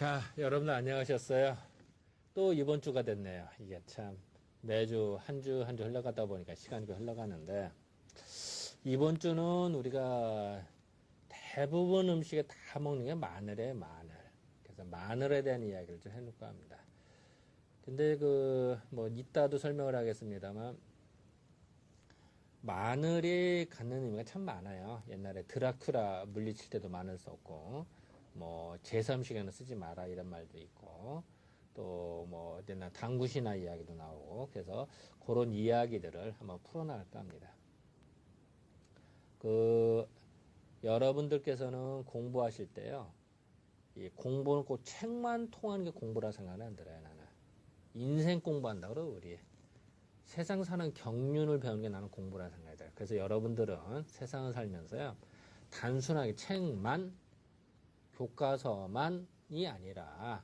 자, 여러분들 안녕하셨어요? 또 이번 주가 됐네요. 이게 참 매주 한 주 한 주 흘러가다 보니까 시간이 흘러가는데 이번 주는 우리가 대부분 음식에 다 먹는 게 마늘이에요, 마늘. 그래서 마늘에 대한 이야기를 좀 해놓을까 합니다. 근데 뭐 이따도 설명을 하겠습니다만 마늘이 갖는 의미가 참 많아요. 옛날에 드라큘라 물리칠 때도 마늘 썼고, 뭐 제삼식에는 쓰지 마라 이런 말도 있고, 또 뭐 옛날 당구신화 이야기도 나오고, 그래서 그런 이야기들을 한번 풀어나갈까 합니다. 여러분들께서는 공부하실 때요, 이 공부는 꼭 책만 통하는 게 공부라 생각은 안 들어요, 나는. 인생 공부한다 그러고, 우리. 세상 사는 경륜을 배우는 게 나는 공부라 생각이 들어요. 그래서 여러분들은 세상을 살면서요, 단순하게 책만, 교과서만이 아니라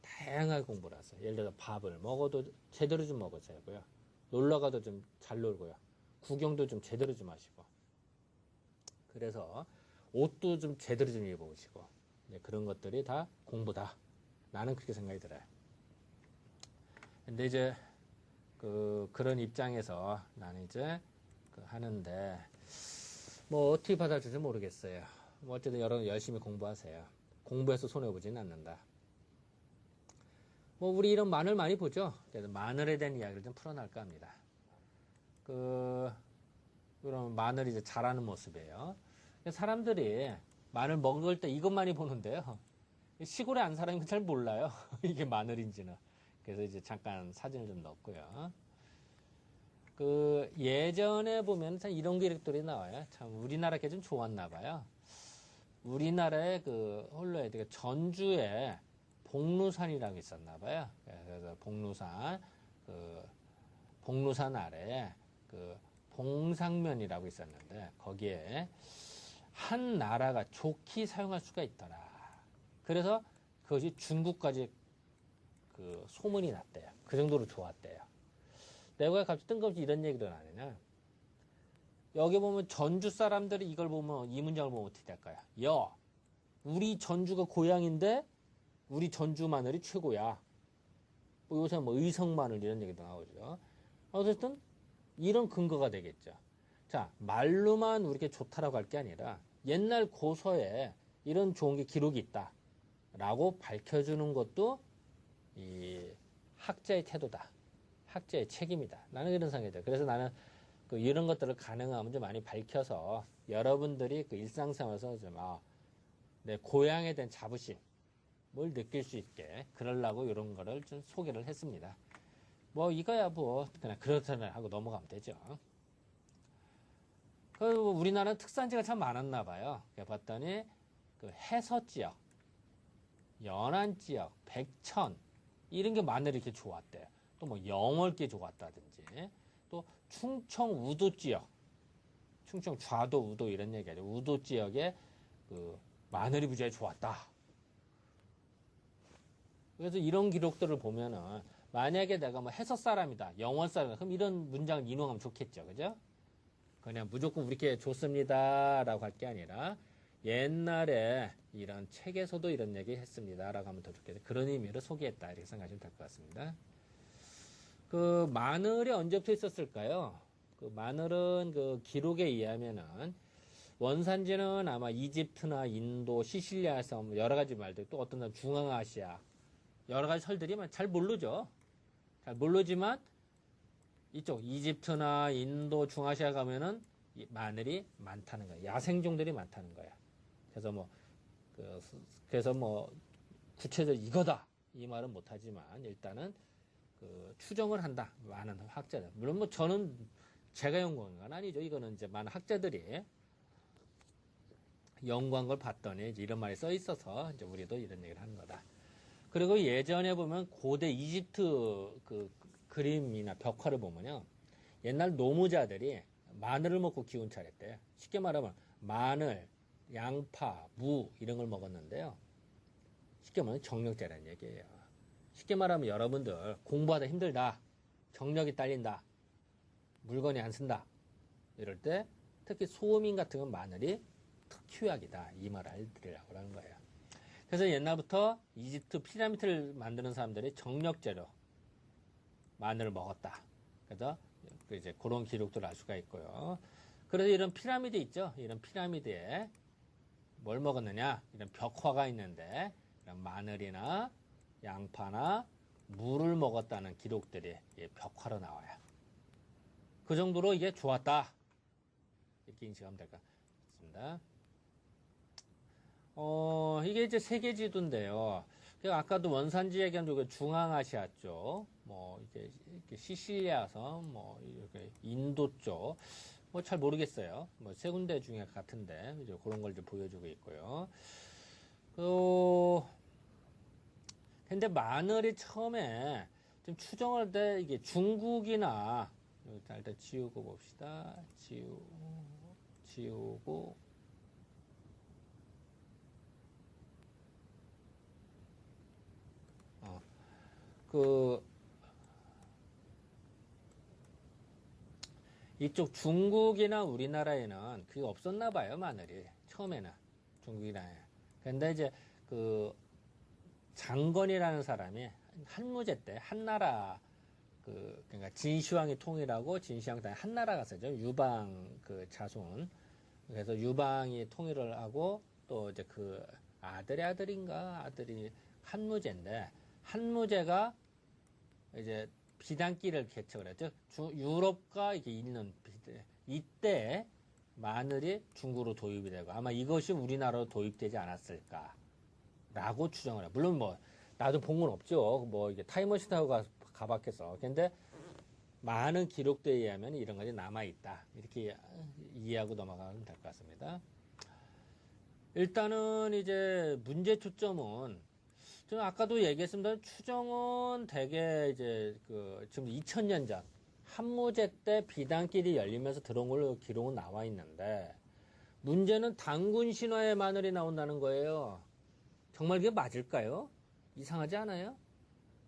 다양하게 공부를 하세요. 예를 들어 밥을 먹어도 제대로 좀 먹으셔야 하고요. 놀러가도 좀 잘 놀고요. 구경도 좀 제대로 좀 하시고. 그래서 옷도 좀 제대로 좀 입어보시고. 그런 것들이 다 공부다. 나는 그렇게 생각이 들어요. 근데 이제 그런 입장에서 나는 이제 하는데, 뭐, 어떻게 받아줄지 모르겠어요. 뭐, 어쨌든 여러분 열심히 공부하세요. 공부해서 손해보지는 않는다. 뭐, 우리 이런 마늘 많이 보죠? 그래서 마늘에 대한 이야기를 좀 풀어날까 합니다. 그럼 마늘이 이제 자라는 모습이에요. 사람들이 마늘 먹을 때 이것만이 보는데요. 시골에 안 살아있는 건 잘 몰라요. 이게 마늘인지는. 그래서 이제 잠깐 사진을 좀 넣었고요. 예전에 보면 참 이런 기록들이 나와요. 참 우리나라 게 좀 좋았나 봐요. 우리나라에 홀로에 전주에 복루산이라고 있었나 봐요. 그래서 복루산 아래에 봉상면이라고 있었는데 거기에 한 나라가 좋게 사용할 수가 있더라. 그래서 그것이 중국까지 소문이 났대요. 그 정도로 좋았대요. 내가 갑자기 뜬금없이 이런 얘기를 하느냐. 여기 보면 전주 사람들이 이걸 보면, 이 문장을 보면 어떻게 될까요? 야, 우리 전주가 고향인데, 우리 전주 마늘이 최고야. 뭐 요새 뭐 의성 마늘 이런 얘기도 나오죠. 어쨌든, 이런 근거가 되겠죠. 자, 말로만 우리게 좋다라고 할 게 아니라, 옛날 고서에 이런 좋은 게 기록이 있다. 라고 밝혀주는 것도 이 학자의 태도다. 학자의 책임이다. 나는 이런 생각이 들어요. 그래서 나는 이런 것들을 가능하면 좀 많이 밝혀서 여러분들이 일상생활에서 좀, 내 고향에 대한 자부심을 느낄 수 있게 그러려고 이런 거를 좀 소개를 했습니다. 뭐, 이거야 뭐, 그냥 그렇다면 하고 넘어가면 되죠. 우리나라는 특산지가 참 많았나 봐요. 봤더니, 해서 지역, 연안 지역, 백천, 이런 게 마늘이 이렇게 좋았대요. 또 뭐 영월께 좋았다든지, 또 충청 우도 지역, 충청 좌도 우도 이런 얘기하죠. 우도 지역에 마늘이 무지하게 좋았다. 그래서 이런 기록들을 보면은 만약에 내가 뭐 해서 사람이다, 영월 사람이다, 그럼 이런 문장을 인용하면 좋겠죠, 그죠? 그냥 무조건 우리께 좋습니다라고 할 게 아니라 옛날에 이런 책에서도 이런 얘기 했습니다라고 하면 더 좋겠죠. 그런 의미로 소개했다 이렇게 생각하시면 될 것 같습니다. 마늘이 언제부터 있었을까요? 마늘은 기록에 의하면은 원산지는 아마 이집트나 인도, 시실리아에서 여러 가지 말들, 또 어떤 날 중앙아시아, 여러 가지 설들이 잘 모르죠. 잘 모르지만 이쪽 이집트나 인도, 중아시아 가면은 마늘이 많다는 거예요. 야생종들이 많다는 거예요. 그래서 뭐 구체적으로 이거다 이 말은 못하지만 일단은 추정을 한다. 많은 학자들. 물론 뭐 저는 제가 연구한 건 아니죠. 이거는 이제 많은 학자들이 연구한 걸 봤더니 이제 이런 말이 써 있어서 이제 우리도 이런 얘기를 하는 거다. 그리고 예전에 보면 고대 이집트 그림이나 벽화를 보면요. 옛날 노무자들이 마늘을 먹고 기운 차렸대요. 쉽게 말하면 마늘, 양파, 무 이런 걸 먹었는데요. 쉽게 말하면 정력제라는 얘기예요. 쉽게 말하면 여러분들 공부하다 힘들다. 정력이 딸린다. 물건이 안 쓴다. 이럴 때 특히 소음인 같은 건 마늘이 특효약이다. 이 말을 알려드리려고 하는 거예요. 그래서 옛날부터 이집트 피라미드를 만드는 사람들이 정력제로 마늘을 먹었다. 그래서 이제 그런 기록들을 알 수가 있고요. 그래서 이런 피라미드 있죠. 이런 피라미드에 뭘 먹었느냐? 이런 벽화가 있는데 이런 마늘이나 양파나 물을 먹었다는 기록들이 벽화로 나와요. 그 정도로 이게 좋았다. 이렇게 인식하면 될 것 같습니다. 이게 이제 세계 지도인데요. 아까도 원산지 얘기한 중앙아시아 쪽, 뭐, 이렇게 시실리아 섬, 뭐, 이렇게 인도 쪽, 뭐 잘 모르겠어요. 뭐 세 군데 중에 같은데, 이제 그런 걸 좀 보여주고 있고요. 근데 마늘이 처음에 좀 추정할 때 이게 중국이나, 일단 지우고 봅시다. 지우고, 이쪽 중국이나 우리나라에는 그게 없었나 봐요, 마늘이. 처음에는. 중국이나. 근데 이제 장건이라는 사람이 한무제 때 한나라 그러니까 진시황이 통일하고 진시황 땅에 한나라가 쓰죠. 유방 자손. 그래서 유방이 통일을 하고 또 이제 아들이 한무제인데 한무제가 이제 비단길을 개척을 했죠. 유럽과 이렇게 있는 이때 마늘이 중국으로 도입이 되고 아마 이것이 우리나라로 도입되지 않았을까라고 추정을 해요. 물론 뭐 나도 본 건 없죠. 뭐 이게 타임머신 타고 가봤겠어. 근데 많은 기록들에 의하면 이런 것이 남아 있다. 이렇게 이해하고 넘어가면 될 것 같습니다. 일단은 이제 문제 초점은 좀 아까도 얘기했습니다. 추정은 대개 이제 지금 2000년 전 한무제 때 비단길이 열리면서 들어온 걸로 기록은 나와 있는데 문제는 단군 신화의 마늘이 나온다는 거예요. 정말 그게 맞을까요? 이상하지 않아요?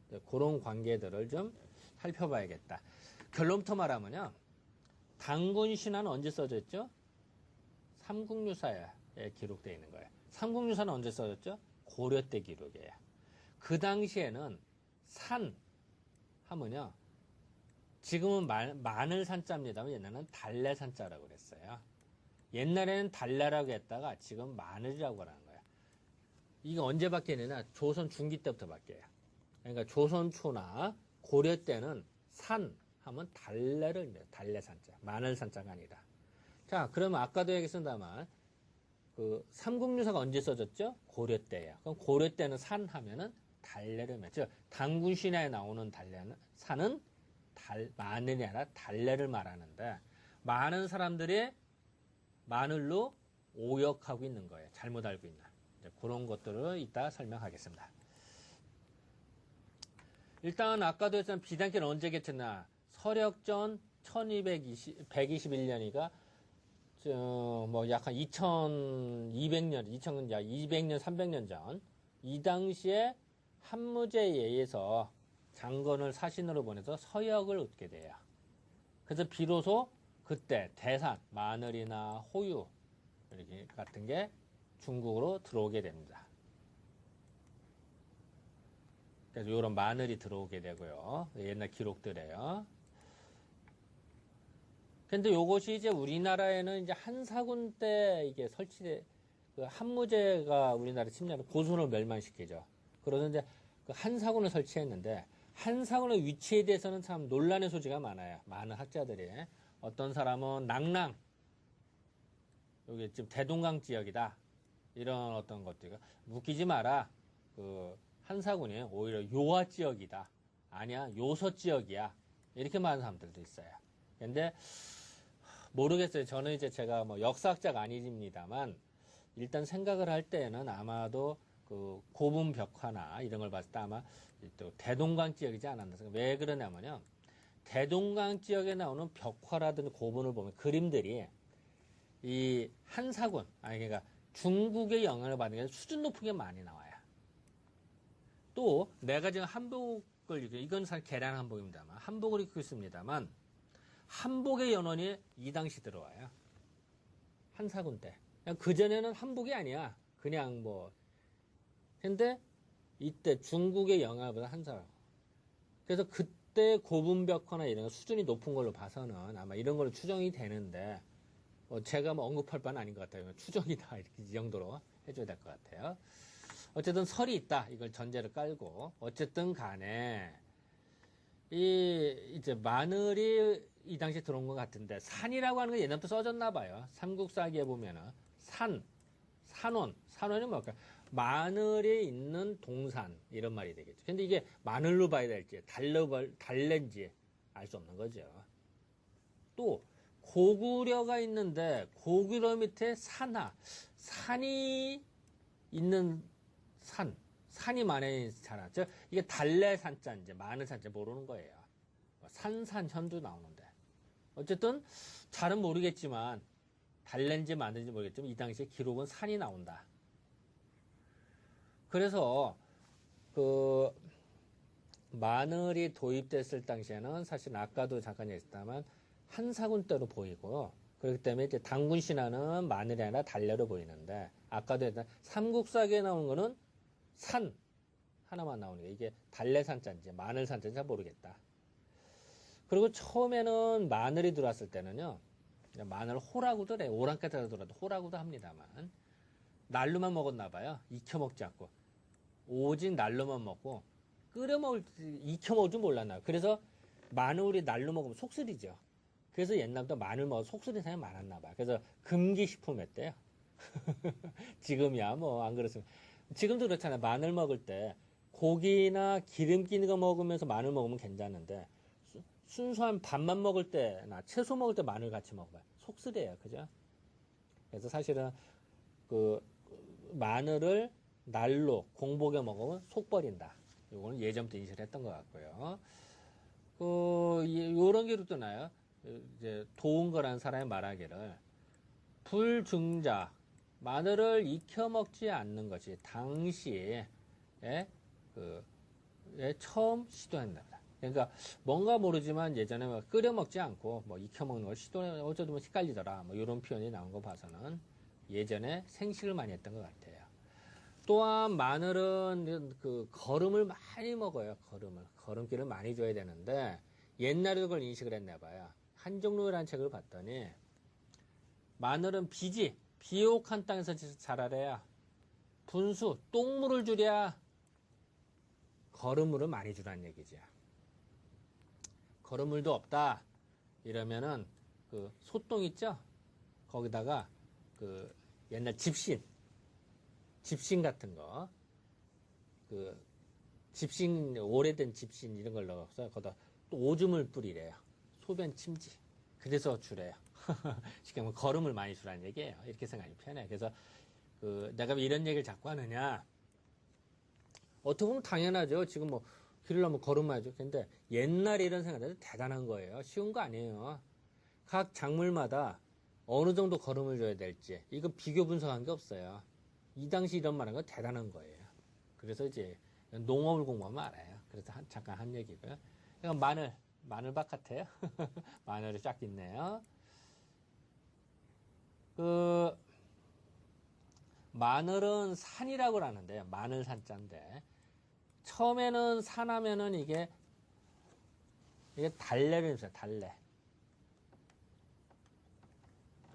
네, 그런 관계들을 좀 살펴봐야겠다. 결론부터 말하면요. 단군 신화는 언제 써졌죠? 삼국유사에 기록되어 있는 거예요. 삼국유사는 언제 써졌죠? 고려 때 기록이에요. 그 당시에는 산 하면요. 지금은 마늘 산자입니다만 옛날에는 달래 산자라고 그랬어요. 옛날에는 달래라고 했다가 지금 마늘이라고 하는 거예요. 이게 언제 바뀌느냐? 조선 중기 때부터 바뀌어요. 그러니까 조선 초나 고려 때는 산 하면 달래 산자, 마늘 산자가 아니라. 자, 그러면 아까도 얘기했습니다만 삼국유사가 언제 써졌죠? 고려 때예요. 그럼 고려 때는 산 하면은 달래를 즉 단군 신화에 나오는 산은 마늘이 아니라 달래를 말하는데 많은 사람들이 마늘로 오역하고 있는 거예요. 잘못 알고 있는. 그런 것들을 이따 설명하겠습니다. 일단 아까도 했던 비단길은 언제 개쳤나? 서력전 121년이가 뭐 약한 2200년, 200년, 300년 전 이 당시에 한무제에 의해서 장건을 사신으로 보내서 서역을 얻게 돼요. 그래서 비로소 그때 대산, 마늘이나 호유 이렇게 같은 게 중국으로 들어오게 됩니다. 그래서 이런 마늘이 들어오게 되고요. 옛날 기록들에요. 근데 요것이 이제 우리나라에는 이제 한사군 때 이게 한무제가 우리나라 침략을 고손을 멸망시키죠. 그래서 이제 한사군을 설치했는데 한사군의 위치에 대해서는 참 논란의 소지가 많아요. 많은 학자들이. 어떤 사람은 낭랑, 여기 지금 대동강 지역이다. 이런 어떤 것들. 웃기지 마라. 한사군이 오히려 요하 지역이다. 아니야, 요서 지역이야. 이렇게 말하는 사람들도 있어요. 근데 모르겠어요. 저는 이제 제가 뭐 역사학자가 아닙니다만 일단 생각을 할 때는 아마도 고분 벽화나 이런 걸 봤을 때 아마 또 대동강 지역이지 않았나. 왜 그러냐면요. 대동강 지역에 나오는 벽화라든지 고분을 보면 그림들이 이 한사군, 그러니까 중국의 영향을 받는 게 수준 높은 게 많이 나와요. 또 내가 지금 한복을 이건 사실 계량 한복입니다만 한복을 입고 있습니다만 한복의 연원이 이 당시 들어와요. 한사군 때. 그전에는 한복이 아니야. 그냥 뭐 근데 이때 중국의 영향보다 한살. 그래서 그때 고분벽화나 이런 수준이 높은 걸로 봐서는 아마 이런 걸로 추정이 되는데 제가 뭐 언급할 바는 아닌 것 같아요. 추정이다 이렇게 이 정도로 해줘야 될 것 같아요. 어쨌든 설이 있다 이걸 전제를 깔고 어쨌든 간에 이제 마늘이 이 당시에 들어온 것 같은데 산이라고 하는 게 옛날부터 써졌나 봐요. 삼국사기에 보면은 산원이 뭘까요? 마늘이 있는 동산 이런 말이 되겠죠. 근데 이게 마늘로 봐야 될지 달래인지 알 수 없는 거죠. 또 고구려가 있는데 고구려 밑에 산이 있는 산이 많이 자라죠. 이게 달래산자인지 마늘산자 모르는 거예요. 산산현도 나오는데 어쨌든 잘은 모르겠지만 달래인지 마늘인지 모르겠지만 이 당시에 기록은 산이 나온다. 그래서 그 마늘이 도입됐을 당시에는 사실 아까도 잠깐 얘기했다만 한사군 때로 보이고 그렇기 때문에 이제 당군 신화는 마늘이 아니라 달래로 보이는데 아까도 했던 삼국사기에 나오는 거는 산 하나만 나오는 게 이게 달래산자인지 마늘산자인지 잘 모르겠다. 그리고 처음에는 마늘이 들어왔을 때는요. 마늘 호라고도 그래. 오랑캐로 들어도 호라고도 합니다만 날로만 먹었나 봐요. 익혀 먹지 않고 오직 날로만 먹고 끓여 먹을 익혀 먹을 줄 몰랐나. 그래서 마늘이 날로 먹으면 속쓰리죠. 그래서 옛날부터 마늘 먹어 속쓰리는 사람이 많았나 봐요. 그래서 금기식품했대요. 지금이야 뭐 안 그렇습니다. 지금도 그렇잖아요. 마늘 먹을 때 고기나 기름기 있는 거 먹으면서 마늘 먹으면 괜찮은데 순수한 밥만 먹을 때나 채소 먹을 때 마늘 같이 먹어봐요. 속쓰려요. 그죠? 그래서 사실은 그 마늘을 날로 공복에 먹으면 속 버린다. 이거는 예전부터 인식을 했던 것 같고요. 요런 기록도 나요. 이제 도운거라는 사람이 말하기를 불증자 마늘을 익혀 먹지 않는 것이 당시에 처음 시도한다. 그러니까 뭔가 모르지만 예전에 뭐 끓여 먹지 않고 뭐 익혀 먹는 걸 어쩌다 보면 헷갈리더라. 뭐 이런 표현이 나온 거 봐서는 예전에 생식을 많이 했던 것 같아요. 또한 마늘은 그 거름을 많이 먹어요. 거름기를 많이 줘야 되는데 옛날에 그걸 인식을 했나 봐요. 한종로라는 책을 봤더니 마늘은 비옥한 땅에서 자라래야 분수, 똥물을 주랴 거름물을 많이 주라는 얘기죠. 거름물도 없다 이러면은 그 소똥 있죠? 거기다가 그 옛날 집신 같은 거, 오래된 집신 이런 걸 넣어서 거기다 또 오줌을 뿌리래요. 소변 침지. 그래서 주래요. 쉽게 말하면 거름을 많이 주라는 얘기예요. 이렇게 생각이 편해요. 그래서 내가 왜 이런 얘기를 자꾸 하느냐. 어떻게 보면 당연하죠. 지금 뭐 기르려면 거름만 줘. 근데 옛날에 이런 생각은 대단한 거예요. 쉬운 거 아니에요. 각 작물마다 어느 정도 거름을 줘야 될지 이거 비교 분석한 게 없어요. 이 당시 이런 말한 건 대단한 거예요. 그래서 이제 농업을 공부하면 알아요. 그래서 잠깐 한 얘기고요. 그러니까 마늘밭 같아요. 마늘이 쫙 있네요. 마늘은 산이라고 하는데요. 마늘 산자인데 처음에는 산하면은 이게 달래를 써요. 달래.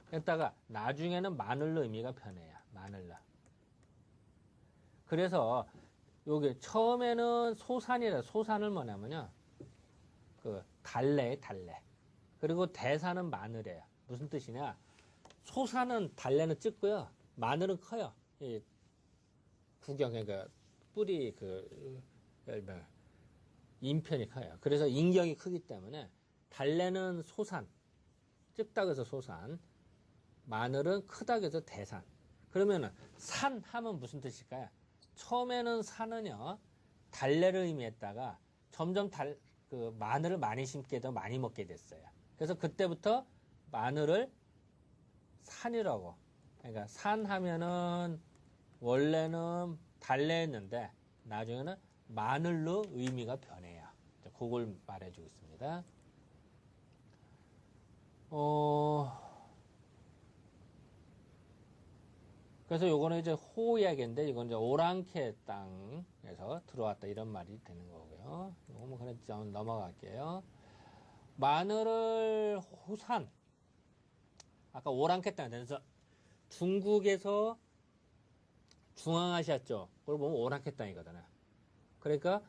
그랬다가 나중에는 마늘로 의미가 변해요. 마늘로. 그래서 요게 처음에는 소산을 뭐냐면요. 달래. 그리고 대산은 마늘이에요. 무슨 뜻이냐? 달래는 찢고요. 마늘은 커요. 그러니까 뿌리 인편이 커요. 그래서 인경이 크기 때문에 달래는 찝다 그래서 소산, 마늘은 크다 그래서 대산. 그러면은 산 하면 무슨 뜻일까요? 처음에는 산은요 달래를 의미했다가 점점 마늘을 많이 심게 되고 많이 먹게 됐어요. 그래서 그때부터 마늘을 산이라고. 그러니까 산 하면은 원래는 달래였는데 나중에는 마늘로 의미가 변해요. 그걸 말해주고 있습니다. 그래서 요거는 이제 호 이야기인데, 이건 이제 오랑캐 땅에서 들어왔다, 이런 말이 되는 거고요. 요거 뭐 그냥 좀 넘어갈게요. 마늘을 호산, 아까 오랑캐 땅, 그래서 중국에서 중앙아시아 쪽, 그걸 보면 오랑캐 땅이거든요. 그러니까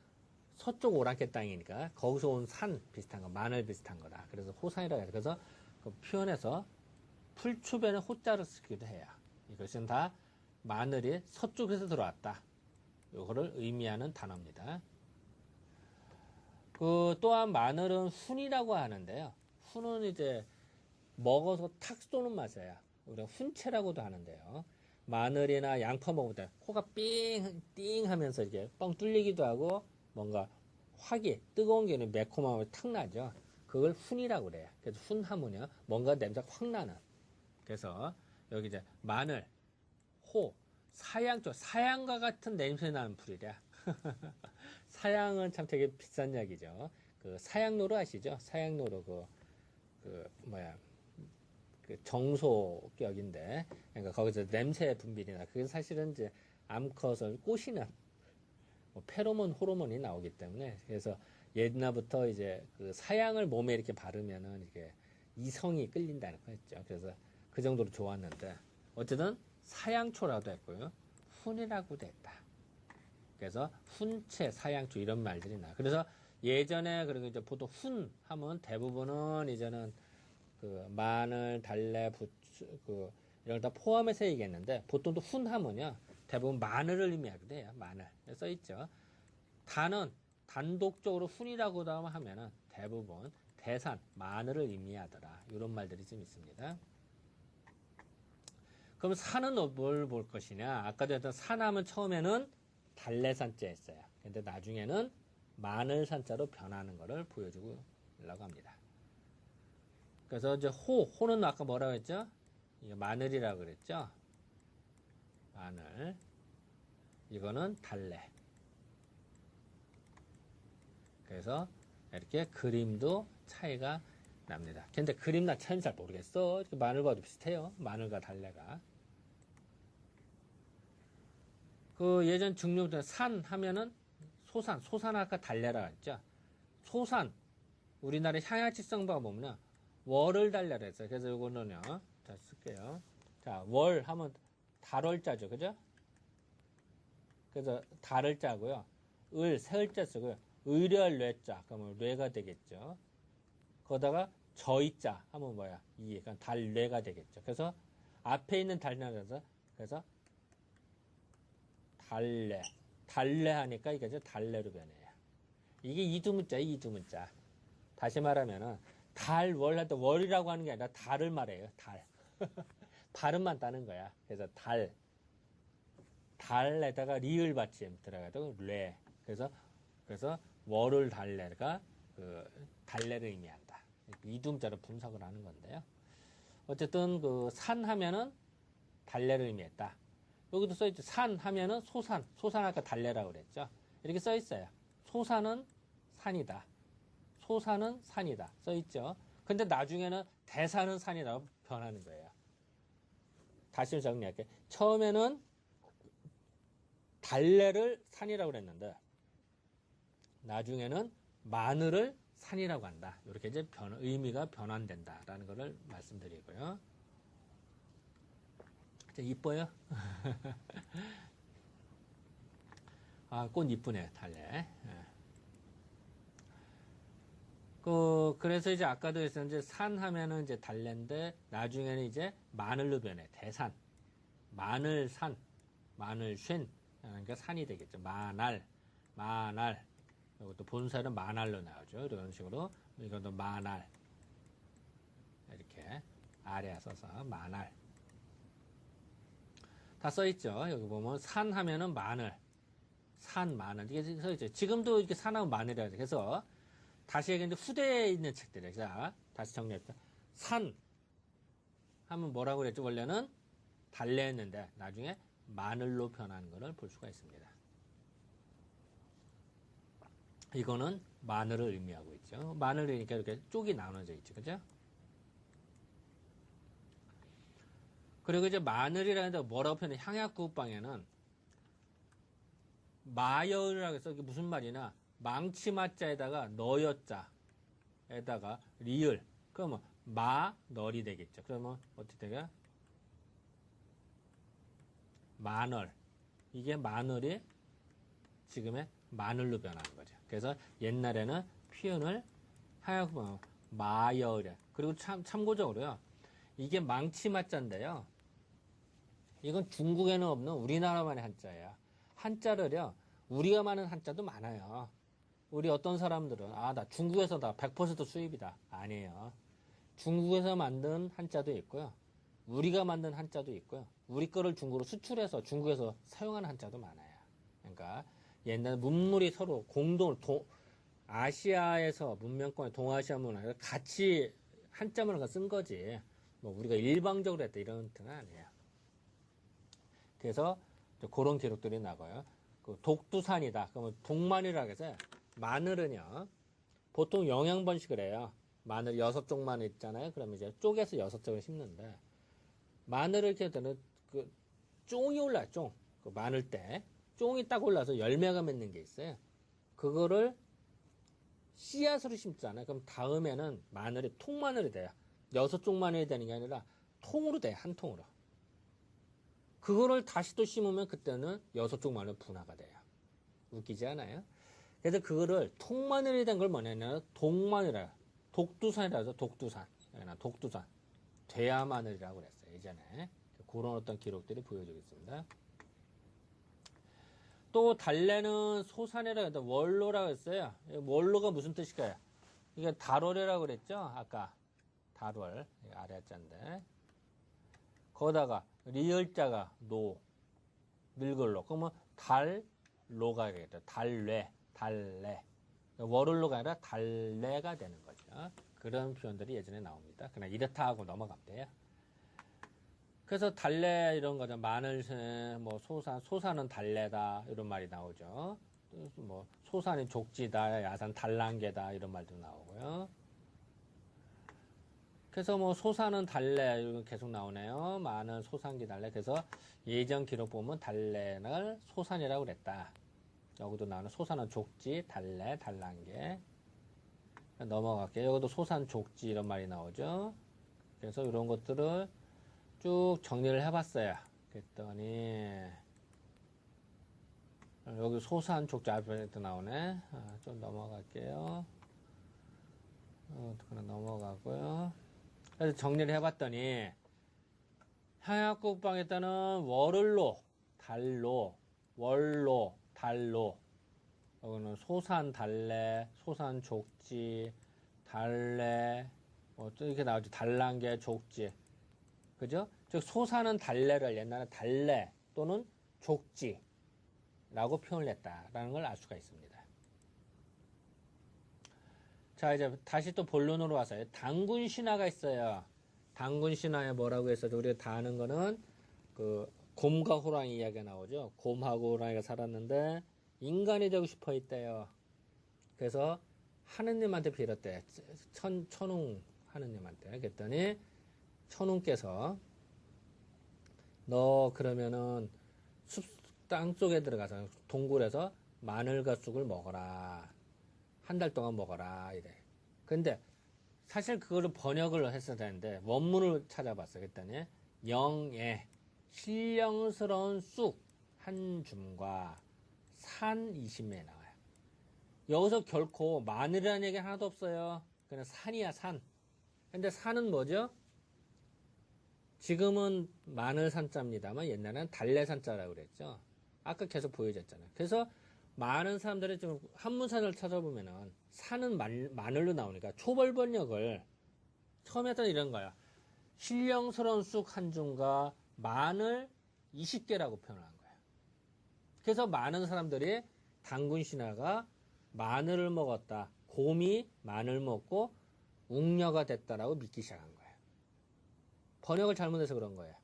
서쪽 오랑캐 땅이니까 거기서 온 산 비슷한 거, 마늘 비슷한 거다. 그래서 호산이라고 해요. 그래서 그 표현에서 풀추변에 호자를 쓰기도 해요. 이것은 다 마늘이 서쪽에서 들어왔다. 요거를 의미하는 단어입니다. 그 또한 마늘은 훈이라고 하는데요. 훈은 이제 먹어서 탁 쏘는 맛이에요. 우리가 훈채라고도 하는데요. 마늘이나 양파 먹을 때 코가 삥 하면서 이렇게 뻥 뚫리기도 하고 뭔가 화기, 뜨거운 게 매콤함이 탁 나죠. 그걸 훈이라고 그래요. 그래서 훈하면요, 뭔가 냄새가 확 나는. 그래서 여기 이제 마늘, 호, 사양 쪽, 사양과 같은 냄새 나는 풀이랴. 사양은 참 되게 비싼 약이죠. 그 사양노루 아시죠? 사양노루 그 정소격인데, 그러니까 거기서 냄새 분비나 그게 사실은 이제 암컷을 꼬시는 뭐 페로몬, 호르몬이 나오기 때문에, 그래서 옛날부터 이제 그 사양을 몸에 이렇게 바르면은 이게 이성이 끌린다는 거였죠. 그래서 그 정도로 좋았는데, 어쨌든 사양초라도 했고요, 훈이라고도 했다. 그래서 훈채, 사양초 이런 말들이 나. 그래서 예전에 그리고 이제 보통 훈 하면 대부분은 이제는 그 마늘, 달래, 부추 이런 거 다 포함해서 얘기했는데, 보통 또 훈 하면요 대부분 마늘을 의미하게 돼요. 마늘 써 있죠. 단은 단독적으로 훈이라고 하면은 대부분 대산, 마늘을 의미하더라. 이런 말들이 좀 있습니다. 그럼 산은 뭘 볼 것이냐? 아까도 했던 산하면 처음에는 달래산자 했어요. 근데 나중에는 마늘산자로 변하는 것을 보여주려고 합니다. 그래서 이제 호는 아까 뭐라고 했죠? 이거 마늘이라고 그랬죠? 마늘. 이거는 달래. 그래서 이렇게 그림도 차이가 납니다. 근데 그림나 차이는 잘 모르겠어. 이렇게 마늘과도 비슷해요. 마늘과 달래가. 그 예전 중용때 산 하면은 소산 아까 달래라 했죠. 소산, 우리나라 향야치성방 보면은 월을 달래라 했어요. 그래서 이거는요, 자 쓸게요. 자, 월 하면 달월자죠, 그죠? 그래서 달을 짜고요. 새을자 쓰고요. 의렬 뇌자, 그러면 뇌가 되겠죠. 거기다가 저이자 하면 뭐야? 그러니까 달뇌가 되겠죠. 그래서 앞에 있는 달뇌라서 그래서 달래 하니까 이게 이제 달래로 변해요. 이게 이두문자. 다시 말하면은 월 할 때 월이라고 하는 게 아니라 달을 말해요. 달. 발음만 따는 거야. 그래서 달에다가 리을 받침 들어가도 뇌. 그래서 월을 달래가 그 달래를 의미한다. 이두문자로 분석을 하는 건데요. 어쨌든 그 산 하면은 달래를 의미했다. 여기도 써있죠. 산 하면은 소산 아까 달래라고 그랬죠. 이렇게 써있어요. 소산은 산이다. 써있죠. 근데 나중에는 대산은 산이라고 변하는 거예요. 다시 정리할게요. 처음에는 달래를 산이라고 그랬는데, 나중에는 마늘을 산이라고 한다. 이렇게 이제 의미가 변환된다라는 것을 말씀드리고요. 이뻐요? 아, 꽃 이쁘네, 달래. 그래서 이제 아까도 했었는데, 산 하면은 이제 달래인데, 나중에는 이제 마늘로 변해. 대산. 마늘산. 마늘쉔. 그러니까 산이 되겠죠. 마날. 이것도 본사는 마날로 나오죠. 이런 식으로. 이것도 마날. 이렇게. 아래에 써서 마날. 다 써있죠. 여기 보면 산 하면은 마늘. 이게 써있죠. 지금도 이렇게 산하면 마늘이라고 해서. 그래서 다시 얘기했는데 후대에 있는 책들이에요. 자, 다시 정리합시다. 산 하면 뭐라고 그랬죠? 원래는 달래였는데 나중에 마늘로 변하는 것을 볼 수가 있습니다. 이거는 마늘을 의미하고 있죠. 마늘이니까 이렇게 쪽이 나눠져 있죠. 그죠? 그리고 이제 마늘이라는 데 뭐라고 표현해? 향약구빵에는 마여이라고 해서 이게 무슨 말이냐? 망치마자에다가 너여자에다가 리을. 그러면 마널이 되겠죠. 그러면 어떻게 되게? 마늘. 이게 마늘이 지금의 마늘로 변하는 거죠. 그래서 옛날에는 표현을 하얗고 마여이래. 그리고 참고적으로요. 이게 망치마자인데요. 이건 중국에는 없는 우리나라만의 한자예요. 한자를요. 우리가 많은 한자도 많아요. 우리 어떤 사람들은 나 중국에서 다 100% 수입이다. 아니에요. 중국에서 만든 한자도 있고요. 우리가 만든 한자도 있고요. 우리 거를 중국으로 수출해서 중국에서 사용하는 한자도 많아요. 그러니까 옛날 문물이 서로 공동으로 아시아에서 문명권의 동아시아 문화를 같이 한자 문화가 쓴 거지. 뭐 우리가 일방적으로 했다 이런 뜻은 아니에요. 그래서 그런 기록들이 나가요. 그 독두산이다. 그러면 독마늘이라고 해서 마늘은요. 보통 영양번식을 해요. 마늘 6쪽 마늘 있잖아요. 그러면 이제 쪼개서 6쪽을 심는데 마늘을 이렇게 되는 그 쫑이 올라요. 쫑. 그 마늘 때 쫑이 딱 올라서 열매가 맺는 게 있어요. 그거를 씨앗으로 심잖아요. 그럼 다음에는 마늘이 통마늘이 돼요. 6쪽 마늘이 되는 게 아니라 통으로 돼요. 한 통으로. 그거를 다시 또 심으면 그때는 6쪽 마늘 분화가 돼요. 웃기지 않아요? 그래서 그거를 통마늘이 된 걸 뭐냐면 독마늘이라 독두산이라 해서 독두산. 독두산. 대야마늘이라고 그랬어요. 예전에. 그런 어떤 기록들이 보여지고 있습니다. 또 달래는 소산이라고 해서 원로라고 했어요. 원로가 무슨 뜻일까요? 이게 달월이라고 그랬죠? 아까 달월. 아래자인데. 거기다가 리을자가 노. 늙을로. 그러면 달로가 되겠죠. 달래. 월을로가 아니라 달래가 되는 거죠. 그런 표현들이 예전에 나옵니다. 그냥 이렇다 하고 넘어가면 돼요. 그래서 달래 이런 거죠. 마늘, 뭐 소산은 달래다 이런 말이 나오죠. 뭐 소산이 족지다, 야산 달랑개다 이런 말도 나오고요. 그래서 뭐 소산은 달래 이런 계속 나오네요. 마늘, 소산기 달래. 그래서 예전 기록 보면 달래를 소산이라고 그랬다. 여기도 나오는 소산은 족지, 달래, 달랑개. 넘어갈게요. 여기도 소산, 족지 이런 말이 나오죠. 그래서 이런 것들을 쭉 정리를 해봤어요. 그랬더니 여기 소산, 족지 앞에도 나오네. 좀 넘어갈게요. 그냥 넘어가고요. 그래서 정리를 해봤더니 향약국방에 따른 월을로, 달로, 월로, 달로. 여기는 소산 달래, 소산 족지, 달래, 뭐 또 이렇게 나오죠. 달랑개, 족지. 그죠? 즉, 소산은 달래를 옛날에 달래 또는 족지라고 표현을 했다라는 걸 알 수가 있습니다. 자, 이제 다시 또 본론으로 와서 당군 신화가 있어요. 당군 신화에 뭐라고 해서 우리가 다 아는 거는 그 곰과 호랑이 이야기가 나오죠. 곰하고 호랑이가 살았는데 인간이 되고 싶어 했대요. 그래서 하느님한테 빌었대. 천웅 하느님한테. 그랬더니 천웅께서 너 그러면은 땅 속에 들어가서 동굴에서 마늘과 쑥을 먹어라. 한 달 동안 먹어라. 이래. 근데 사실 그거를 번역을 했어야 되는데 원문을 찾아봤어요. 그랬더니 영에 신령스러운 쑥 한 줌과 산 20매 나와요. 여기서 결코 마늘이라는 얘기 하나도 없어요. 그냥 산이야, 산. 근데 산은 뭐죠? 지금은 마늘 산자입니다만 옛날에는 달래 산자라고 그랬죠. 아까 계속 보여줬잖아요. 그래서 많은 사람들이 좀 한문산을 찾아보면은 산은 마늘로 나오니까 초벌 번역을 처음에 했던 이런 거야. 신령스러운 쑥 한 줌과 마늘 20개라고 표현한 거예요. 그래서 많은 사람들이 당군 신화가 마늘을 먹었다. 곰이 마늘 먹고 웅녀가 됐다라고 믿기 시작한 거예요. 번역을 잘못해서 그런 거예요.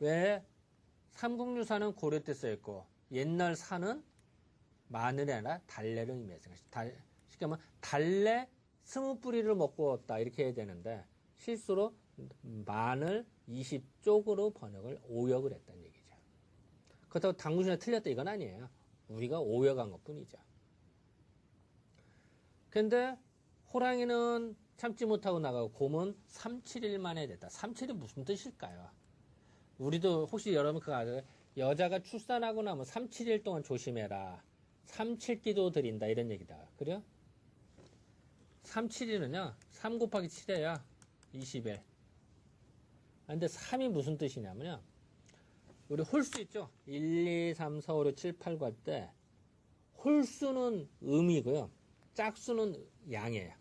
왜? 삼국유사는 고려 때 써있고 옛날 산은 마늘이 아니라 달래를 의미해서 쉽게 말하면 달래 20뿌리를 먹고 왔다 이렇게 해야 되는데 실수로 만을 20쪽으로 번역을 오역을 했다는 얘기죠. 그렇다고 당군신화 틀렸다 이건 아니에요. 우리가 오역한 것 뿐이죠. 근데 호랑이는 참지 못하고 나가고 곰은 3, 7일 만에 됐다. 3, 7이 무슨 뜻일까요? 우리도 혹시 여러분 그거 아세요? 여자가 출산하고 나면 3, 7일 동안 조심해라. 3, 7기도 드린다 이런 얘기다. 그래요? 3, 7일은요. 3 곱하기 7이에요. 20일. 근데 3이 무슨 뜻이냐면요. 우리 홀수 있죠? 1, 2, 3, 4, 5, 6, 7, 8, 9 할 때 홀수는 음이고요. 짝수는 양이에요.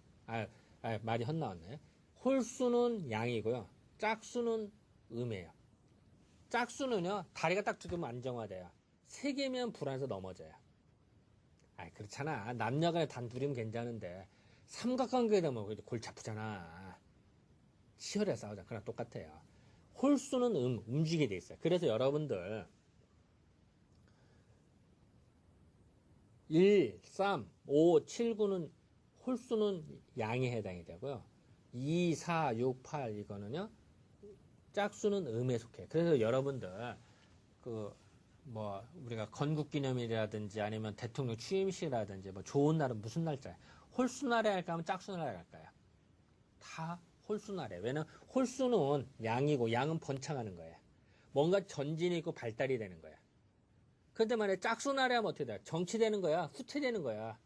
말이 헛나왔네. 홀수는 양이고요. 짝수는 음이에요. 짝수는요. 다리가 딱 두 개면 안정화돼요. 세 개면 불안해서 넘어져요. 그렇잖아. 남녀간에 단 둘이면 괜찮은데 삼각관계에 되면 골치 아프잖아. 치열해 싸우잖아. 그랑 똑같아요. 홀수는 움직이게 돼 있어요. 그래서 여러분들 1, 3, 5, 7, 9는 홀수는 양에 해당이 되고요. 2, 4, 6, 8 이거는요. 짝수는 음에 속해요. 그래서 여러분들 우리가 건국기념일이라든지 아니면 대통령 취임식이라든지 좋은 날은 무슨 날짜예요? 홀수날에 할까 하면 짝수날에 할까요? 다 홀수날이에요. 왜냐면 홀수는 양이고 양은 번창하는 거예요. 뭔가 전진이 있고 발달이 되는 거야. 그런데 만약에 짝수날에 하면 어떻게 돼요? 정치되는 거야? 후퇴되는 거야.